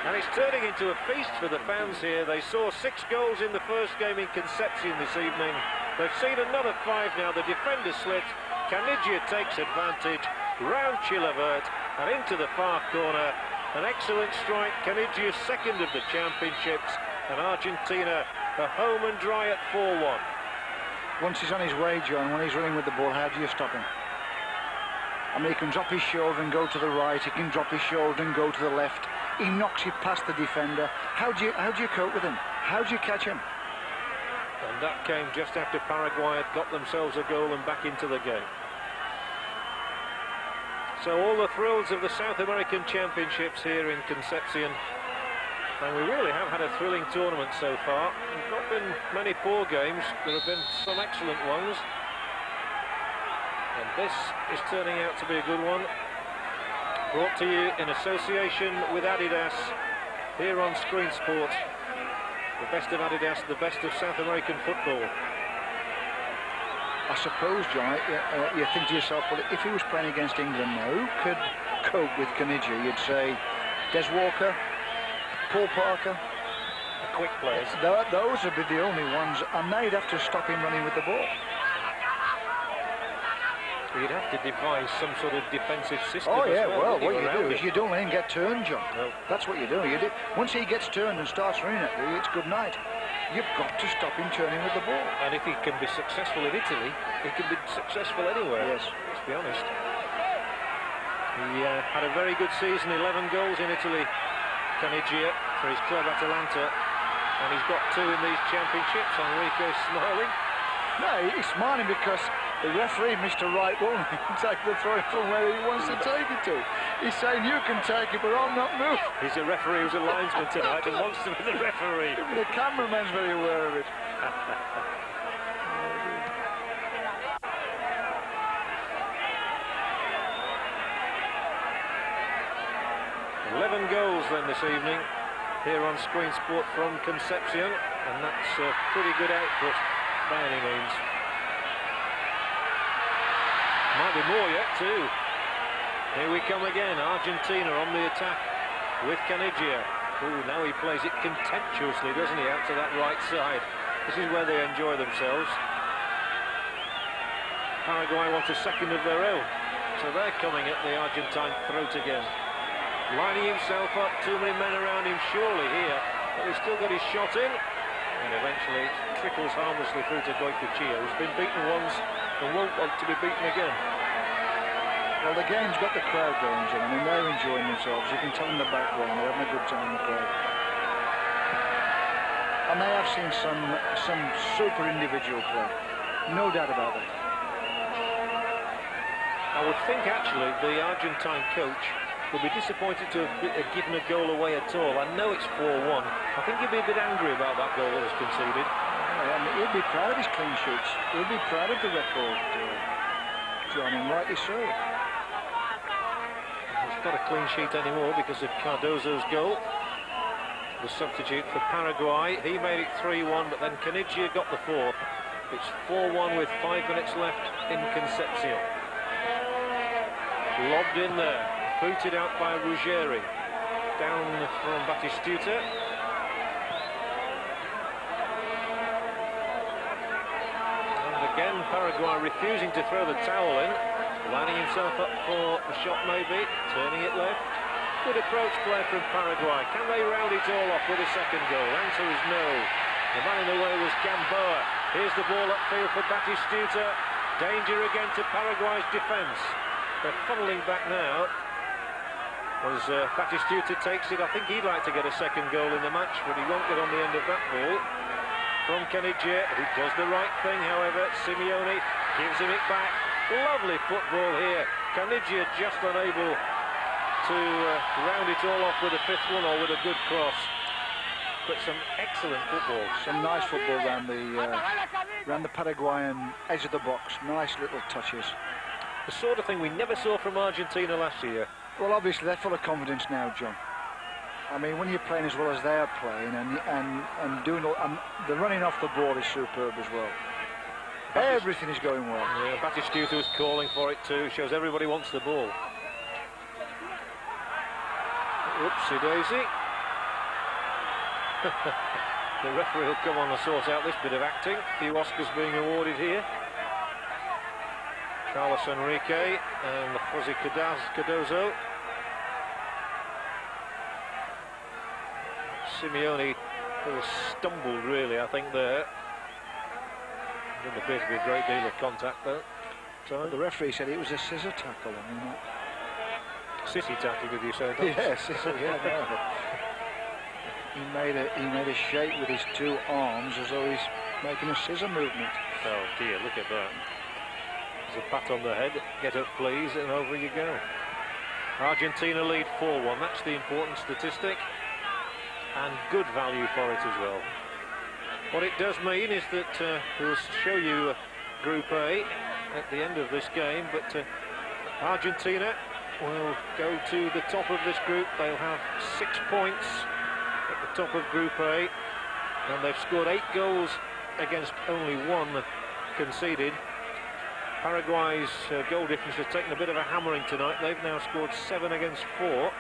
And it's turning into a feast for the fans here. They saw 6 goals in the first game in Concepcion this evening. They've seen another 5 now. The defender slipped. Canigia takes advantage. Round Chilavert and into the far corner. An excellent strike. Canigia's second of the championships. And Argentina are home and dry at 4-1. Once he's on his way, John, when he's running with the ball, how do you stop him? I mean, he can drop his shoulder and go to the right. He can drop his shoulder and go to the left. He knocks it past the defender. How do you cope with him? How do you catch him? And that came just after Paraguay had got themselves a goal and back into the game. So all the thrills of the South American Championships here in Concepcion. And we really have had a thrilling tournament so far. There's not been many poor games. There have been some excellent ones. And this is turning out to be a good one. Brought to you in association with Adidas, here on Screen Sport. The best of Adidas, the best of South American football. I suppose, John, you think to yourself, well, if he was playing against England now, who could cope with Canigia? You'd say Des Walker, Paul Parker. The quick players. Those would be the only ones, and they'd have to stop him running with the ball. You'd have to devise some sort of defensive system. Oh yeah, well what you do is you don't let him get turned, John. No. That's what you do. Once he gets turned and starts running at you, it's good night. You've got to stop him turning with the ball. And if he can be successful in Italy, he can be successful anywhere. Yes. Let's be honest. He had a very good season, 11 goals in Italy, Canigia, for his club Atalanta. And he's got 2 in these championships. Enrique's smiling. No, he's smiling because the referee, Mr. Wright, won't take the throw from where he wants to take it to. He's saying, you can take it, but I'm not moving. He's a referee who's a linesman tonight and wants to be the referee. The cameraman's very aware of it. 11 goals then this evening here on Screen Sport from Concepcion, and that's a pretty good output by any means. Might be more yet too. Here we come again, Argentina on the attack with Canigia. Ooh, now he plays it contemptuously, doesn't he, out to that right side. This is where they enjoy themselves. Paraguay want a second of their own, so they're coming at the Argentine throat again. Lining himself up, too many men around him surely here, but he's still got his shot in, and eventually it trickles harmlessly through to Goicoechea, who's been beaten once and won't want to be beaten again. Well, the game's got the crowd going, Jim. I mean, they're enjoying themselves. You can tell in the background they're having a good time, the crowd. And they have seen some super individual play, no doubt about that. I would think actually the Argentine coach He'll be disappointed to have given a goal away at all. I know it's 4-1. I think he'll be a bit angry about that goal that was conceded. Yeah, and he'll be proud of his clean sheets. He'll be proud of the record, John, and rightly so. He's got a clean sheet anymore because of Cardozo's goal. The substitute for Paraguay. He made it 3-1, but then Caniggia got the fourth. It's 4-1 with 5 minutes left in Concepcion. Lobbed in there. Booted out by Ruggeri. Down from Batistuta. And again, Paraguay refusing to throw the towel in. Lining himself up for a shot maybe. Turning it left. Good approach play from Paraguay. Can they round it all off with a second goal? Answer is no. The man in the way was Gamboa. Here's the ball upfield for Batistuta. Danger again to Paraguay's defence. They're funneling back now. As Batistuta takes it, I think he'd like to get a second goal in the match, but he won't get on the end of that ball. From Caniggia, who does the right thing, however. Simeone gives him it back. Lovely football here. Caniggia just unable to round it all off with a fifth one or with a good cross. But some excellent football. Some nice football around the Paraguayan edge of the box. Nice little touches. The sort of thing we never saw from Argentina last year. Well, obviously they're full of confidence now, John. I mean, when you're playing as well as they're playing, and doing all, and the running off the ball is superb as well. Everything is going well. Yeah, Batistuta was calling for it too. Shows everybody wants the ball. Oopsie daisy. The referee will come on and sort out this bit of acting. A few Oscars being awarded here. Carlos Enrique and Jose Cardozo. Simeone stumbled really, I think, there. Didn't appear to be a great deal of contact though. So the referee said it was a scissor tackle. I mean, sissy tackle, did you say? Yeah, scissor. Yeah, no. He made a shape with his two arms as though he's making a scissor movement. Oh dear, look at that. There's a pat on the head. Get up, please, and over you go. Argentina lead 4-1. That's the important statistic. And good value for it as well. What it does mean is that we'll show you Group A at the end of this game, but Argentina will go to the top of this group. They'll have 6 points at the top of Group A, and they've scored 8 goals against only 1 conceded. Paraguay's goal difference has taken a bit of a hammering tonight. They've now scored 7 against 4.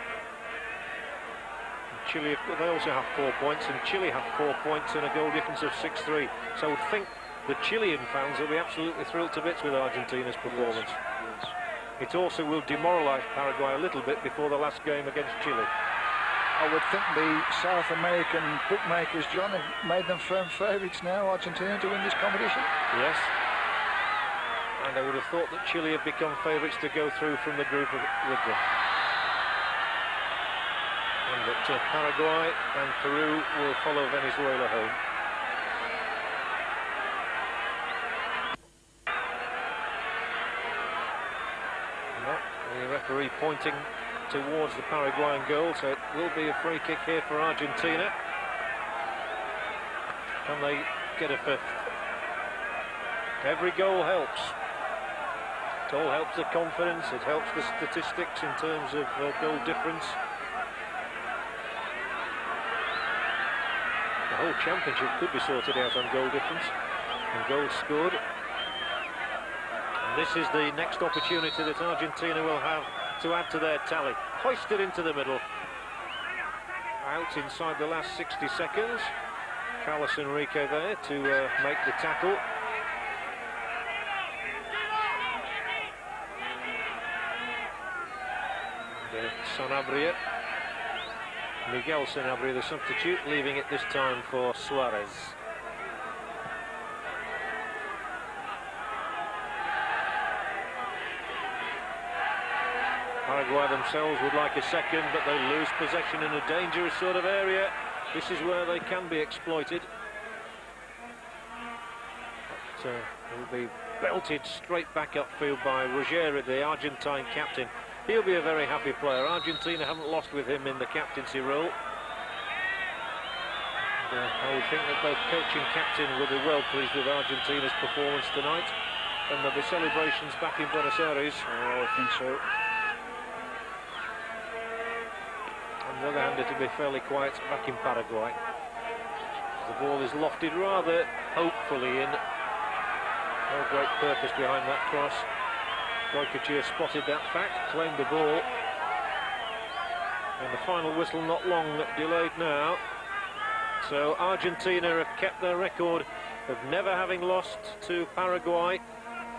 Chile, they also have 4 points, and Chile have 4 points and a goal difference of 6-3. So I think the Chilean fans will be absolutely thrilled to bits with Argentina's performance. Yes. It also will demoralise Paraguay a little bit before the last game against Chile. I would think the South American bookmakers, John, have made them firm favourites now, Argentina, to win this competition. Yes. And I would have thought that Chile have become favourites to go through from the group with them. And that Paraguay and Peru will follow Venezuela home. The referee pointing towards the Paraguayan goal, so it will be a free kick here for Argentina. Can they get a fifth? Every goal helps. It all helps the confidence, it helps the statistics in terms of goal difference. The whole championship could be sorted out on goal difference and goals scored. And this is the next opportunity that Argentina will have to add to their tally. Hoisted into the middle. Out inside the last 60 seconds. Carlos Enrique there to make the tackle. And, Sanabria. Miguel Sanabria, the substitute, leaving it this time for Suarez. Paraguay themselves would like a second, but they lose possession in a dangerous sort of area. This is where they can be exploited. But, will be belted straight back upfield by Ruggeri, the Argentine captain. He'll be a very happy player. Argentina haven't lost with him in the captaincy role. I would think that both coach and captain will be well pleased with Argentina's performance tonight. And there'll be celebrations back in Buenos Aires. Oh, I think so. On the other hand, it'll be fairly quiet back in Paraguay. The ball is lofted rather hopefully in. No great purpose behind that cross. Goycochea spotted that fact, claimed the ball. And the final whistle not long delayed now. So Argentina have kept their record of never having lost to Paraguay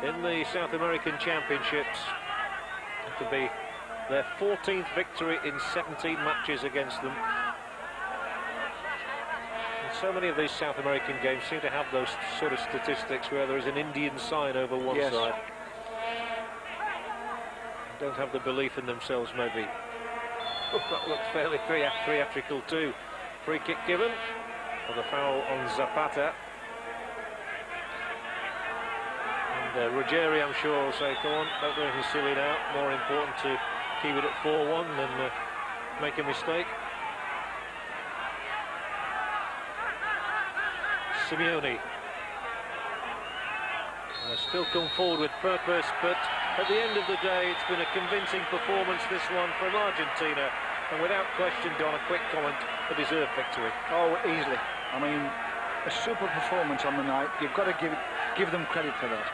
in the South American Championships. It could be their 14th victory in 17 matches against them. And so many of these South American games seem to have those sort of statistics where there is an Indian sign over one side. Don't have the belief in themselves, maybe. Oh, that looks fairly theatrical too. Free kick given for the foul on Zapata. And Ruggeri, I'm sure, will say, come on, don't do anything silly now. More important to keep it at 4-1 than make a mistake. Simeone. Still come forward with purpose, but at the end of the day, it's been a convincing performance, this one, from Argentina. And without question, Don, a quick comment, a deserved victory. Oh, easily. I mean, a super performance on the night. You've got to give them credit for that.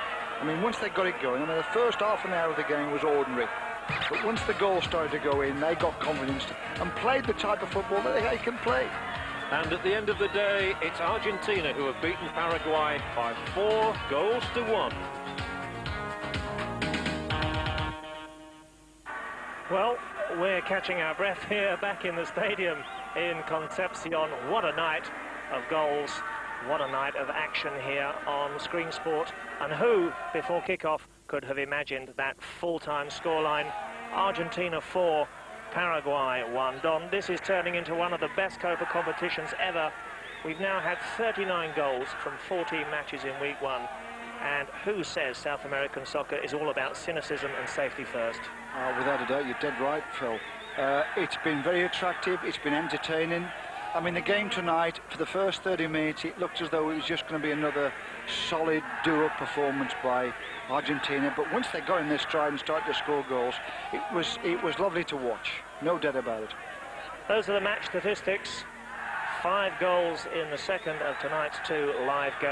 I mean, once they got it going, I mean, the first half an hour of the game was ordinary. But once the goals started to go in, they got confidence and played the type of football that they can play. And at the end of the day, it's Argentina who have beaten Paraguay by 4-1. Well, we're catching our breath here back in the stadium in Concepcion. What a night of goals. What a night of action here on Screen Sport. And who, before kickoff, could have imagined that full-time scoreline? Argentina 4, Paraguay 1. Don, this is turning into one of the best Copa competitions ever. We've now had 39 goals from 14 matches in week 1. And who says South American soccer is all about cynicism and safety first? Oh, without a doubt, you're dead right, Phil. It's been very attractive, it's been entertaining. I mean, the game tonight, for the first 30 minutes, it looked as though it was just going to be another solid do-up performance by Argentina. But once they got in their stride and started to score goals, it was lovely to watch. No doubt about it. Those are the match statistics. 5 goals in the second of tonight's 2 live games.